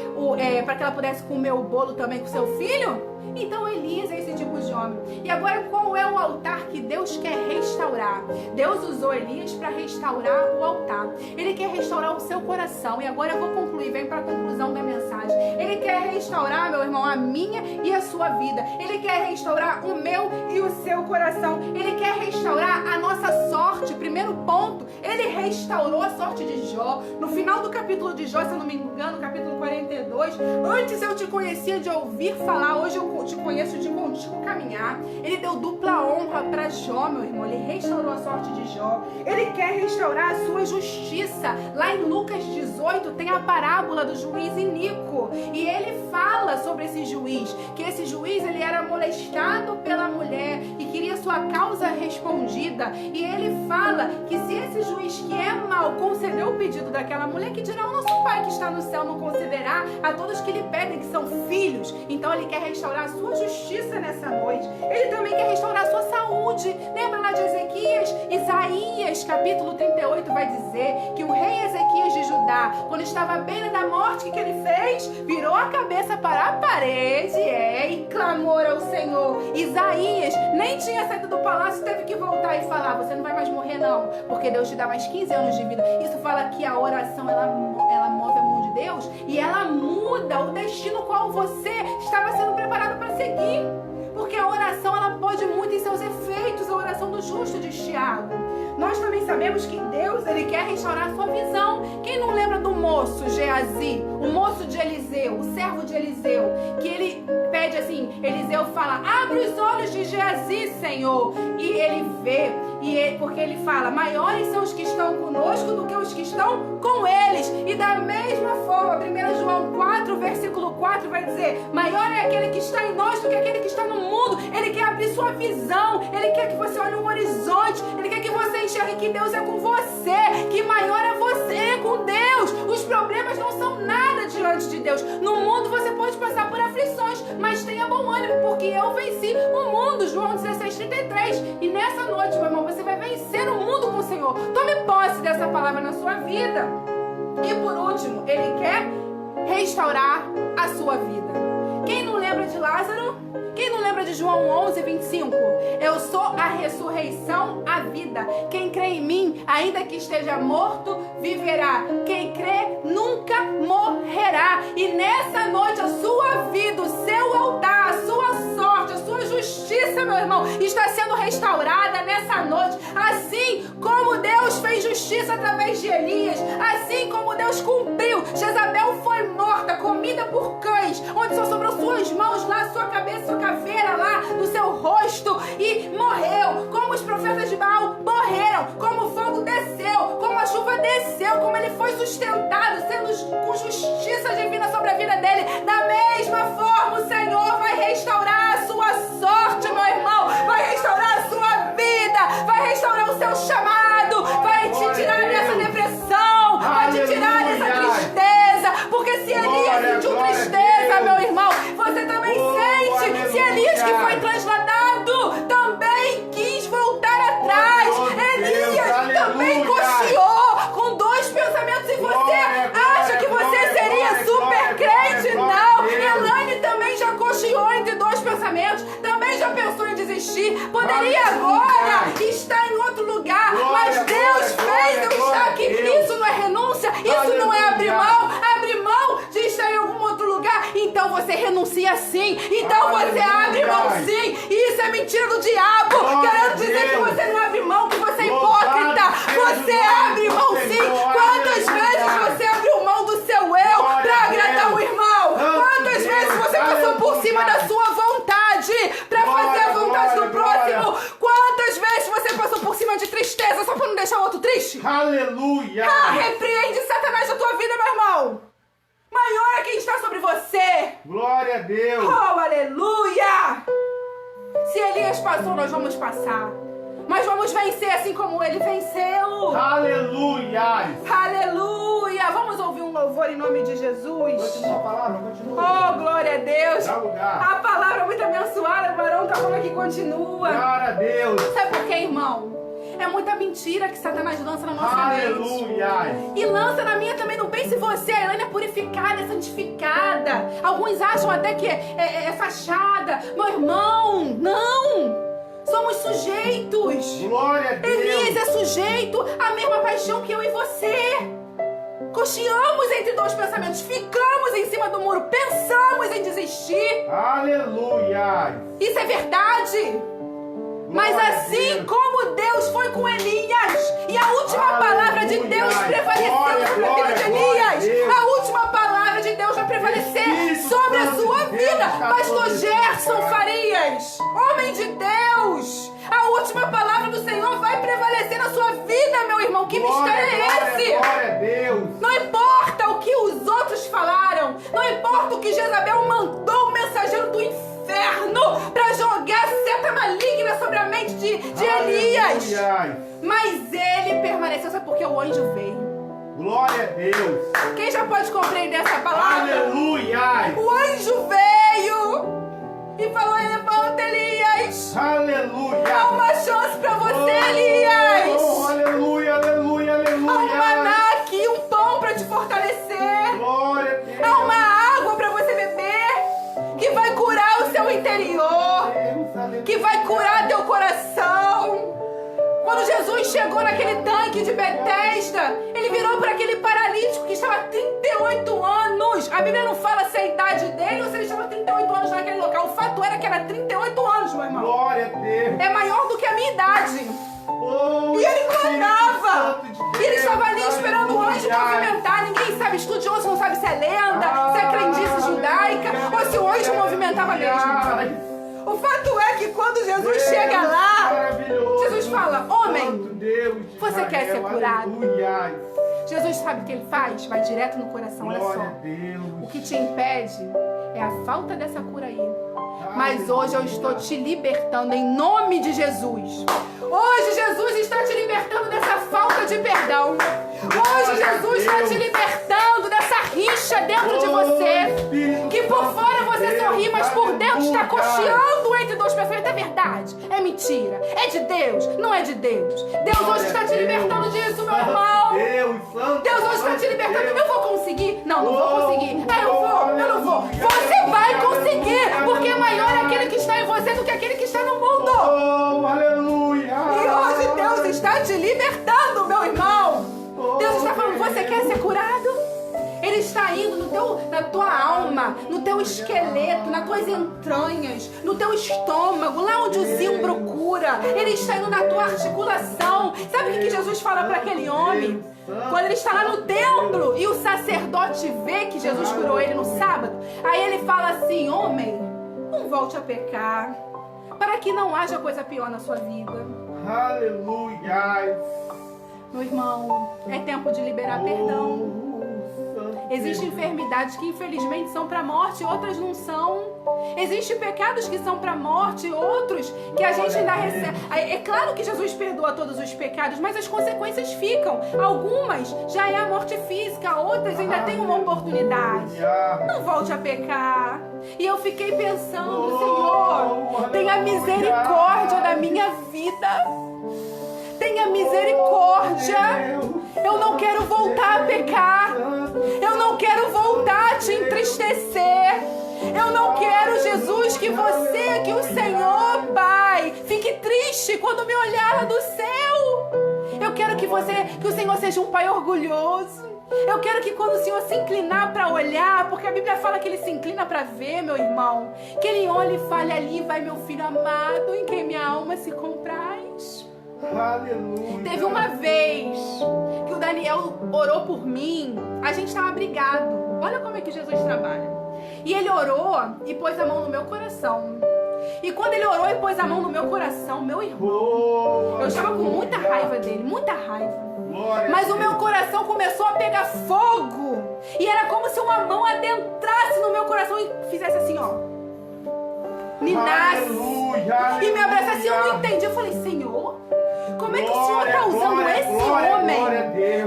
para que ela pudesse comer o bolo também com seu filho? Então Elias é esse tipo de homem. E agora, qual é o altar que Deus quer restaurar? Deus usou Elias para restaurar o altar. Ele quer restaurar o seu coração. E agora eu vou concluir, vem para a conclusão da mensagem. Ele quer restaurar, meu irmão, a minha e a sua vida. Ele quer restaurar o meu e o seu coração. Ele quer restaurar a nossa sorte. Primeiro ponto, ele restaurou a sorte de Jó. No final do capítulo de Jó, se eu não me engano, capítulo 42, antes eu te conhecia de ouvir falar, hoje eu te conheço de contigo caminhar. Ele deu dupla honra para Jó, meu irmão. Ele restaurou a sorte de Jó. Ele quer restaurar a sua justiça. Lá em Lucas 18 tem a parábola do juiz iníquo. E ele fala sobre esse juiz, que esse juiz ele era molestado pela mulher e queria sua causa respondida. E ele fala que se esse juiz que é mau concedeu o pedido daquela mulher, que dirá o nosso Pai que está no céu não concederá a todos que lhe pedem, que são filhos. Então ele quer restaurar a sua justiça nessa noite. Ele também quer restaurar a sua saúde. Lembra lá de Ezequias? Isaías capítulo 38 vai dizer que o rei Ezequias de Judá, quando estava à beira da morte, o que ele fez? Virou a cabeça para a parede e clamou ao Senhor. Isaías nem tinha saído do palácio, teve que voltar e falar: você não vai mais morrer não, porque Deus te dá mais 15 anos de vida. Isso fala que a oração ela move a mão de Deus e ela muda o destino qual você estava sendo preparado para seguir. Porque a oração ela pode muito em seus efeitos, a oração do justo de Tiago. Nós também sabemos que Deus ele quer restaurar a sua visão. Quem não lembra do moço Geazi, o moço de Eliseu, o servo de Eliseu, que ele pede assim, Eliseu fala: abre os olhos de Geazi, Senhor. E ele vê, Porque ele fala, maiores são os que estão conosco do que os que estão com eles. E da mesma forma, 1 João 4, versículo 4 vai dizer, maior é aquele que está em nós do que aquele que está no mundo. Ele quer abrir sua visão, ele quer que você olhe um horizonte, ele quer que você enxergue que Deus é com você, que maior é você com Deus. Os problemas não são nada diante de Deus. No mundo você pode passar por aflições, mas tenha bom ânimo, porque eu venci o mundo. João 16:33. E nessa noite, meu irmão, você vai vencer o mundo com o Senhor. Tome posse dessa palavra na sua vida. E por último, ele quer restaurar a sua vida. Quem não lembra de Lázaro? Quem não lembra de João 11:25? Eu sou a ressurreição, a vida. Quem crê em mim, ainda que esteja morto, viverá. Quem crê nunca morrerá. E nessa noite a sua vida, o seu altar, a sua sorte, a sua justiça, meu irmão, está sendo restaurada nessa noite. Assim como Deus fez justiça através de Elias, assim como Deus cumpriu. Jezabel foi morta, comida por cães, onde só sobrou suas mãos lá, sua cabeça, sua caveira lá no seu rosto, e morreu. Como os profetas de Baal morreram, como o fogo desceu, como a chuva desceu, como ele foi sustentado, sendo com justiça divina sobre a vida dele. Da mesma forma, o Senhor vai restaurar a sua sorte, meu irmão, vai restaurar a sua vida, vai restaurar o seu chamado, vai te tirar dessa depressão, vai te tirar dessa tristeza, porque se Elias sentiu tristeza, meu irmão, você também sente. Se Elias, que foi transladado, também quis voltar atrás, Elias também cocheou com 2 pensamentos. E você acha que você seria super crente? Não. Elaine também já cocheou entre 2 pensamentos, também já pensou em desistir, poderia agora estar em outro lugar, mas Deus fez eu estar aqui. Isso não é renúncia, isso não é abrir mão de estar em algum outro lugar. Então você renuncia sim, então você abre mão sim. Isso é mentira do diabo, querendo dizer que você não abre mão, que você é hipócrita. Você abre mão sim. Quantas vezes você abriu mão do seu eu para agradar o irmão? Quantas vezes você passou por cima da sua vontade para fazer a vontade do próximo? Quantas vezes você passou por cima de tristeza só para não deixar o outro triste? Aleluia! Repreende Satanás da tua vida, meu irmão. Maior é quem está sobre você. Glória a Deus! Oh, aleluia! Se Elias passou, nós vamos passar. Mas vamos vencer assim como ele venceu. Aleluia! Aleluia! Vamos ouvir um louvor em nome de Jesus. Continua a palavra, continua. Oh, glória a Deus! Dá lugar. A palavra é muito abençoada, o varão tá falando que continua. Glória a Deus! Sabe por quê, irmão? É muita mentira que Satanás lança na nossa mente. Aleluia! E lança na minha também. Não pense você, a Elaine é purificada, é santificada. Alguns acham até que é fachada. Meu irmão, não! Somos sujeitos. Glória a Deus! Elias é sujeito à mesma paixão que eu e você. Cocheamos entre 2 pensamentos, ficamos em cima do muro, pensamos em desistir. Aleluia! Isso é verdade. Mas assim como Deus foi com Elias, e a última palavra de Deus prevaleceu sobre a vida de Elias, a última palavra de Deus vai prevalecer sobre a sua vida. Pastor Gerson Farias, homem de Deus, a última palavra do Senhor vai prevalecer na sua vida, meu irmão. Que mistério é esse? Glória a Deus! Não importa o que os outros falaram, não importa o que Jezabel mandou o mensageiro do inferno para jogar seta maligna sobre a mente de Elias. Mas ele permaneceu, sabe por que o anjo veio? Glória a Deus! Quem já pode compreender essa palavra? Aleluia! O anjo veio e falou: levanta, Elias. Aleluia! Há uma chance para você, Elias. Oh, aleluia, aleluia, aleluia! Há um maná aqui, um pão para te fortalecer. Glória a Deus! Há uma água para você beber, que vai curar o seu interior, que vai curar teu coração. Quando Jesus chegou naquele tanque de Betesda, ele virou para aquele paralítico que estava há 38 anos. A Bíblia não fala se é a idade dele ou se ele estava há 38 anos naquele local. O fato era que era 38 anos, meu irmão. Glória a Deus! É maior do que a minha idade. Oh, E ele clamava. Espírito Santo de E Deus, ele estava ali esperando o anjo aleluia. movimentar. Ninguém sabe, estudioso não sabe se é lenda, se é crendice judaica ou se o anjo movimentava mesmo. O fato é que quando Jesus chega lá, Jesus fala: homem, Você quer ser curado? Aleluia. Jesus sabe o que ele faz? Vai direto no coração, olha Glória a só. Deus. O que te impede é a falta dessa cura aí. Mas hoje eu estou te libertando em nome de Jesus. Hoje Jesus está te libertando dessa falta de perdão. Hoje Jesus está te libertando dessa rixa dentro de você. Que por fora você sorri, mas por dentro está cocheando entre duas pessoas. É verdade? É mentira? É de Deus? Não é de Deus? Deus hoje está te libertando disso, meu irmão. Deus hoje está te libertando. Eu vou conseguir? Não vou conseguir. Eu não vou. Você vai conseguir, porque maior é aquele que está em você do que aquele que está no mundo. Oh, aleluia. E hoje Deus está te libertando, meu irmão. Deus está falando, você quer ser curado? Ele está indo na tua alma, no teu esqueleto, nas tuas entranhas, no teu estômago, lá onde o zimbro cura. Ele está indo na tua articulação. Sabe o que Jesus fala para aquele homem? Quando ele está lá no templo e o sacerdote vê que Jesus curou ele no sábado, aí ele fala assim, homem, não volte a pecar, para que não haja coisa pior na sua vida. Aleluia. Meu irmão, é tempo de liberar perdão. Existem enfermidades que infelizmente são para a morte, outras não são. Existem pecados que são para a morte, outros que a gente ainda recebe. É claro que Jesus perdoa todos os pecados, mas as consequências ficam. Algumas já é a morte física, outras ainda tem uma oportunidade. Não volte a pecar. E eu fiquei pensando, Senhor, tenha misericórdia da minha vida. Tenha misericórdia. Eu não quero voltar a pecar. Eu não quero voltar a te entristecer. Eu não quero, Jesus, que o Senhor, Pai, fique triste quando me olhar lá do céu. Eu quero que o Senhor seja um Pai orgulhoso. Eu quero que quando o Senhor se inclinar para olhar, porque a Bíblia fala que Ele se inclina para ver, meu irmão, que Ele olhe e fale, ali vai meu filho amado, em quem minha alma se compraz. Aleluia. Teve uma vez que o Daniel orou por mim, a gente estava brigado. Olha como é que Jesus trabalha. E ele orou e pôs a mão no meu coração. E quando ele orou e pôs a mão no meu coração, meu irmão, eu estava com muita raiva dele, muita raiva. Mas o meu coração começou a pegar fogo. E era como se uma mão adentrasse no meu coração e fizesse assim, ó. Ninasse. E me abraçasse. Eu não entendi. Eu falei, Senhor, como é que o Senhor está usando esse homem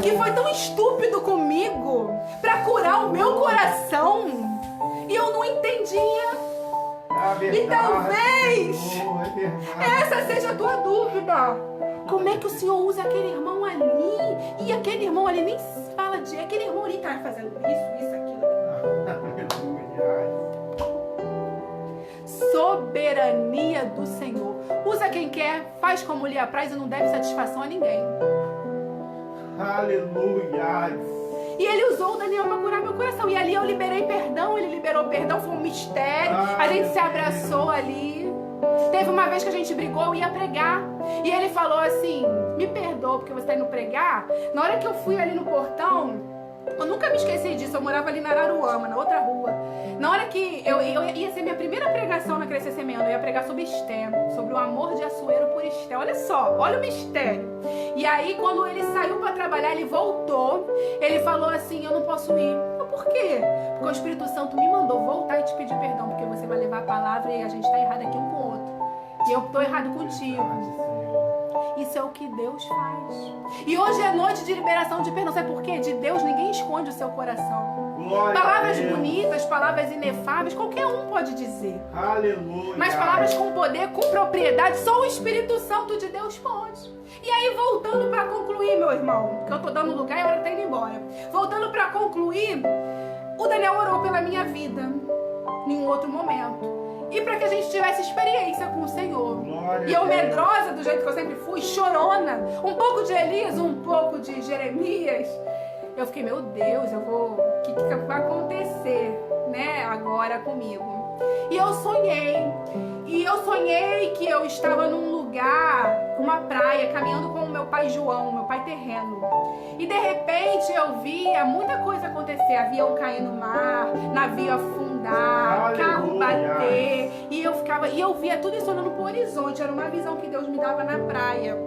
que foi tão estúpido comigo para curar o meu coração? E eu não entendia. E talvez essa seja a tua dúvida. Como é que o Senhor usa aquele irmão ali? E aquele irmão ali nem fala de... Aquele irmão ali tá fazendo isso, aquilo. Soberania do Senhor. Usa quem quer, faz como lhe apraz e não deve satisfação a ninguém. Aleluia. E ele usou o Daniel para curar meu coração. E ali eu liberei perdão, ele liberou perdão, foi um mistério. A gente se abraçou ali. Teve uma vez que a gente brigou, eu ia pregar. E ele falou assim, me perdoa porque você está indo pregar. Na hora que eu fui ali no portão, eu nunca me esqueci disso, eu morava ali na Araruama, na outra rua. Na hora que eu ia ser minha primeira pregação na Crescer Semeando, eu ia pregar sobre Esté, sobre o amor de Assuero por Esté. Olha só, olha o mistério. E aí quando ele saiu para trabalhar, ele voltou, ele falou assim, eu não posso ir. Eu, por quê? Porque o Espírito Santo me mandou voltar e te pedir perdão, porque você vai levar a palavra e a gente tá errado aqui um com o outro. E eu tô errado contigo. Isso é o que Deus faz. E hoje é noite de liberação de perdão. Sabe por quê? De Deus ninguém esconde o seu coração. Palavras bonitas, palavras inefáveis, qualquer um pode dizer. Aleluia. Mas palavras com poder, com propriedade, só o Espírito Santo de Deus pode. E aí, voltando para concluir, meu irmão, que eu tô dando lugar e a hora tá indo embora. Voltando para concluir, o Daniel orou pela minha vida em um outro momento. E para que a gente tivesse experiência com o Senhor. E eu, medrosa do jeito que eu sempre fui, chorona, um pouco de Elias, um pouco de Jeremias, eu fiquei, meu Deus, o que vai acontecer, né, agora comigo? E eu sonhei que eu estava num lugar, uma praia, caminhando com o meu pai João, meu pai terreno. E de repente eu via muita coisa acontecer, avião cair no mar, navio afundar, carro bater. E eu via tudo isso olhando pro horizonte, era uma visão que Deus me dava na praia.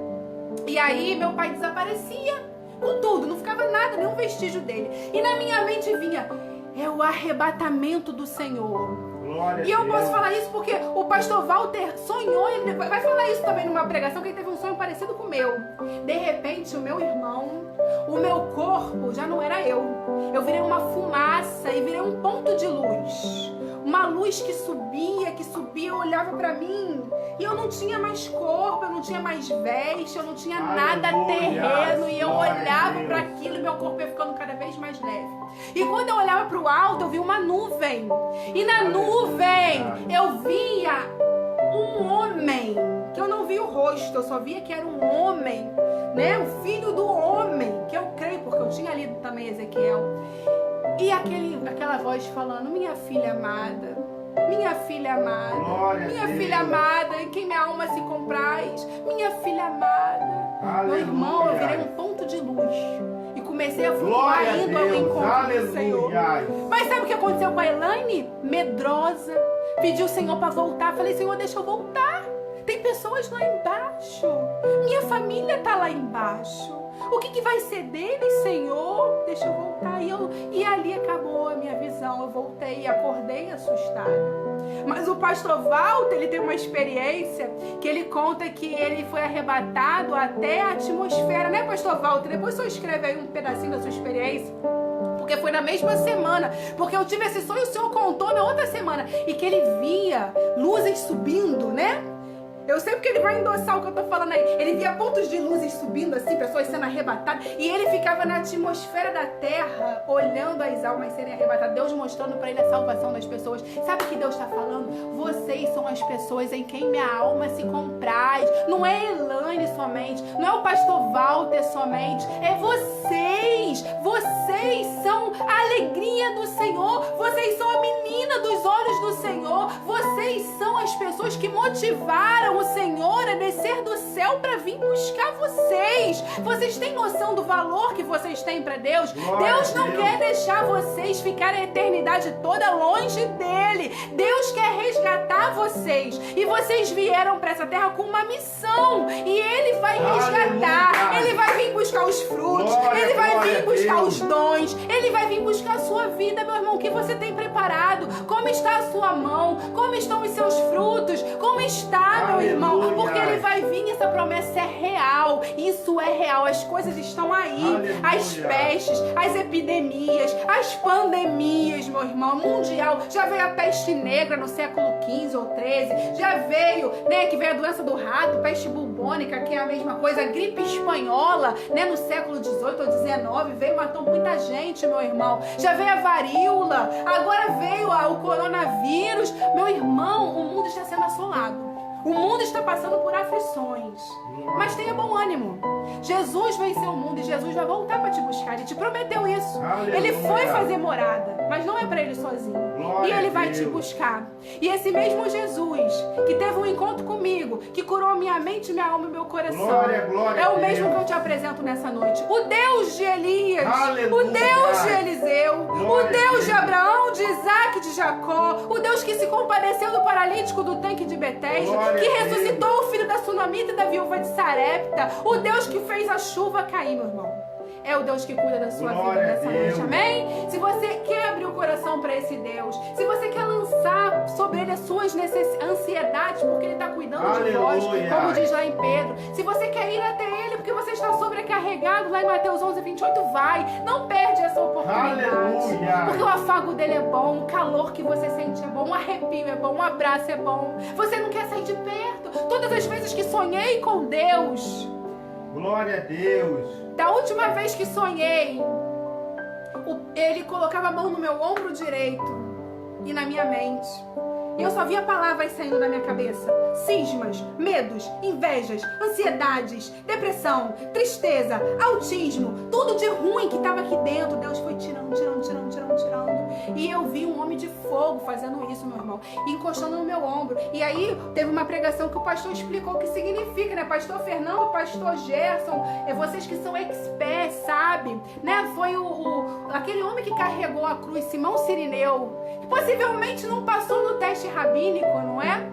E aí meu pai desaparecia com tudo, não ficava nada, nenhum vestígio dele. E na minha mente vinha, é o arrebatamento do Senhor. E eu posso falar isso porque o pastor Walter sonhou, ele vai falar isso também numa pregação, que ele teve um sonho parecido com o meu. De repente, o meu irmão, o meu corpo já não era eu. Eu virei uma fumaça e virei um ponto de luz. Uma luz que subia, olhava pra mim. E eu não tinha mais corpo, eu não tinha mais veste, eu não tinha nada terreno. E eu olhava para aquilo e meu corpo ia ficando cada vez mais leve. E quando eu olhava para o alto, eu via uma nuvem. E na nuvem eu via um homem, que eu não via o rosto, eu só via que era um homem, né? O filho do homem, que eu creio, porque eu tinha lido também Ezequiel. E aquela voz falando, minha filha amada, minha filha amada, minha filha amada, em quem minha alma se compraz, minha filha amada. Aleluia. Meu irmão, eu virei um ponto de luz e comecei a flutuar indo ao encontro do Senhor. Mas sabe o que aconteceu com a Elaine? Medrosa, pediu o Senhor para voltar. Falei, Senhor, deixa eu voltar. Tem pessoas lá embaixo, minha família tá lá embaixo. O que vai ser deles, Senhor? Deixa eu voltar. E ali acabou a minha visão. Eu voltei e acordei assustada. Mas o pastor Walter, ele tem uma experiência que ele conta que ele foi arrebatado até a atmosfera, né, pastor Walter? Depois o senhor escreve aí um pedacinho da sua experiência. Porque foi na mesma semana. Porque eu tive esse sonho, o senhor contou na outra semana. E que ele via luzes subindo, né? Eu sei porque ele vai endossar o que eu tô falando aí. Ele via pontos de luzes subindo assim, pessoas sendo arrebatadas. E ele ficava na atmosfera da terra, olhando as almas serem arrebatadas. Deus mostrando pra ele a salvação das pessoas. Sabe o que Deus tá falando? Vocês são as pessoas em quem minha alma se compraz. Não é Elaine somente. Não é o pastor Walter somente. É vocês. Vocês são a alegria do Senhor. Vocês são a menina dos olhos do Senhor. Vocês são as pessoas que motivaram o Senhor a descer do céu para vir buscar vocês. Vocês têm noção do valor que vocês têm para Deus? Deus não quer deixar vocês ficarem a eternidade toda longe dele. Deus quer resgatar vocês. E vocês vieram para essa terra com uma missão. E ele vai resgatar. Ele vai vir buscar os frutos. Ele vai vir buscar os dons. Ele vai vir buscar a sua vida, meu irmão. O que você tem preparado? Como está a sua mão? Como estão os seus frutos? Como está, meu irmão? Porque ele vai vir, essa promessa é real. Isso é real. As coisas estão aí. Aleluia. As pestes, as epidemias, as pandemias, meu irmão, mundial. Já veio a peste negra no século XV ou XIII. Já veio, né, que veio a doença do rato, peste bubônica, que é a mesma coisa, a gripe espanhola, né, no século XVIII ou XIX, veio, matou muita gente, meu irmão. Já veio a varíola, agora veio o coronavírus. Meu irmão, o mundo está sendo assolado. O mundo está passando por aflições. Mas tenha bom ânimo. Jesus venceu o mundo e Jesus vai voltar para te buscar. Ele te prometeu isso. Aleluia. Ele foi fazer morada, mas não é para ele sozinho. Glória e ele vai te buscar. E esse mesmo Jesus que teve um encontro comigo, que curou a minha mente, minha alma e meu coração, glória é o mesmo que eu te apresento nessa noite. O Deus de Elias, aleluia, o Deus de Eliseu, glória, o Deus de Abraão, de Isaac, de Jacó, o Deus que se compadeceu do paralítico do tanque de Betesda, que ressuscitou o filho da Sunamita e da viúva de Sarepta, o Deus que fez a chuva cair, meu irmão. É o Deus que cuida da sua vida nessa noite, amém? Se você quer abrir o coração para esse Deus, se você quer lançar sobre ele as suas ansiedades, porque ele está cuidando de vós, como diz lá em Pedro. Se você quer ir até ele porque você está sobrecarregado, lá em Mateus 11:28, vai. Não perde essa oportunidade. Aleluia. Porque o afago dele é bom, o calor que você sente é bom, um arrepio é bom, um abraço é bom. Você não quer sair de perto. Todas as vezes que sonhei com Deus, glória a Deus. Da última vez que sonhei, ele colocava a mão no meu ombro direito e na minha mente. E eu só via palavras saindo da minha cabeça. Cismas, medos, invejas, ansiedades, depressão, tristeza, autismo, tudo de ruim que estava aqui dentro. Deus foi tirando. E eu vi um homem de fogo fazendo isso, meu irmão, encostando no meu ombro. E aí teve uma pregação que o pastor explicou o que significa, né? Pastor Fernando, pastor Gerson, vocês que são experts, sabe? Né? Foi aquele homem que carregou a cruz, Simão Cirineu, que possivelmente não passou no teste rabínico, não é?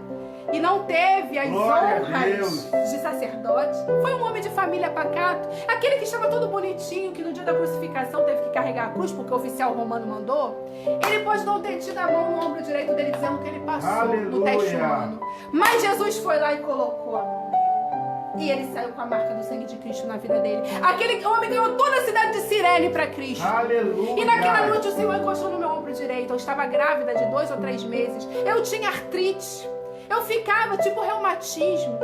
e não teve as Glória a honras Deus. de sacerdote. Foi um homem de família pacato. Aquele que estava todo bonitinho, que no dia da crucificação teve que carregar a cruz, porque o oficial romano mandou. Ele pode não ter tido a mão no ombro direito dele, dizendo que ele passou no Aleluia. teste humano. Mas Jesus foi lá e colocou a mão nele. E ele saiu com a marca do sangue de Cristo na vida dele. Aquele homem ganhou toda a cidade de Cirene para Cristo. Aleluia. E naquela noite o Senhor encostou no meu ombro direito. Eu estava grávida de 2 ou 3 meses. Eu tinha artrite. Eu ficava tipo reumatismo.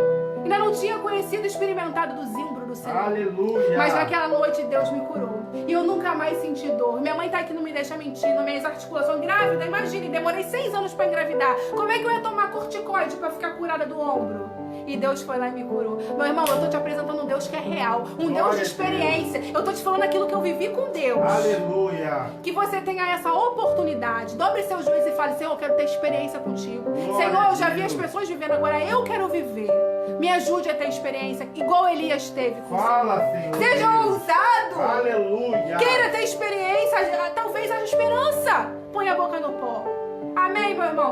Ainda não tinha conhecido e experimentado do zimbro do Senhor. Aleluia. Mas naquela noite Deus me curou. E eu nunca mais senti dor. Minha mãe tá aqui, não me deixa mentir. Nas minhas articulações grávida, imagine, demorei 6 anos para engravidar. Como é que eu ia tomar corticoide para ficar curada do ombro? E Deus foi lá e me curou. Meu irmão, eu tô te apresentando um Deus que é real. Um Deus de experiência. Eu tô te falando aquilo que eu vivi com Deus. Aleluia. Que você tenha essa oportunidade. Dobre seus joelhos e fale: Senhor, eu quero ter experiência contigo. Glória Senhor, eu já a vi Deus. as pessoas vivendo, agora eu quero viver. Me ajude a ter experiência, igual Elias teve com o Fala, Senhor. Senhor. Seja Deus. ousado. Aleluia. Queira ter experiência, talvez haja esperança. Põe a boca no pó. Amém, meu irmão?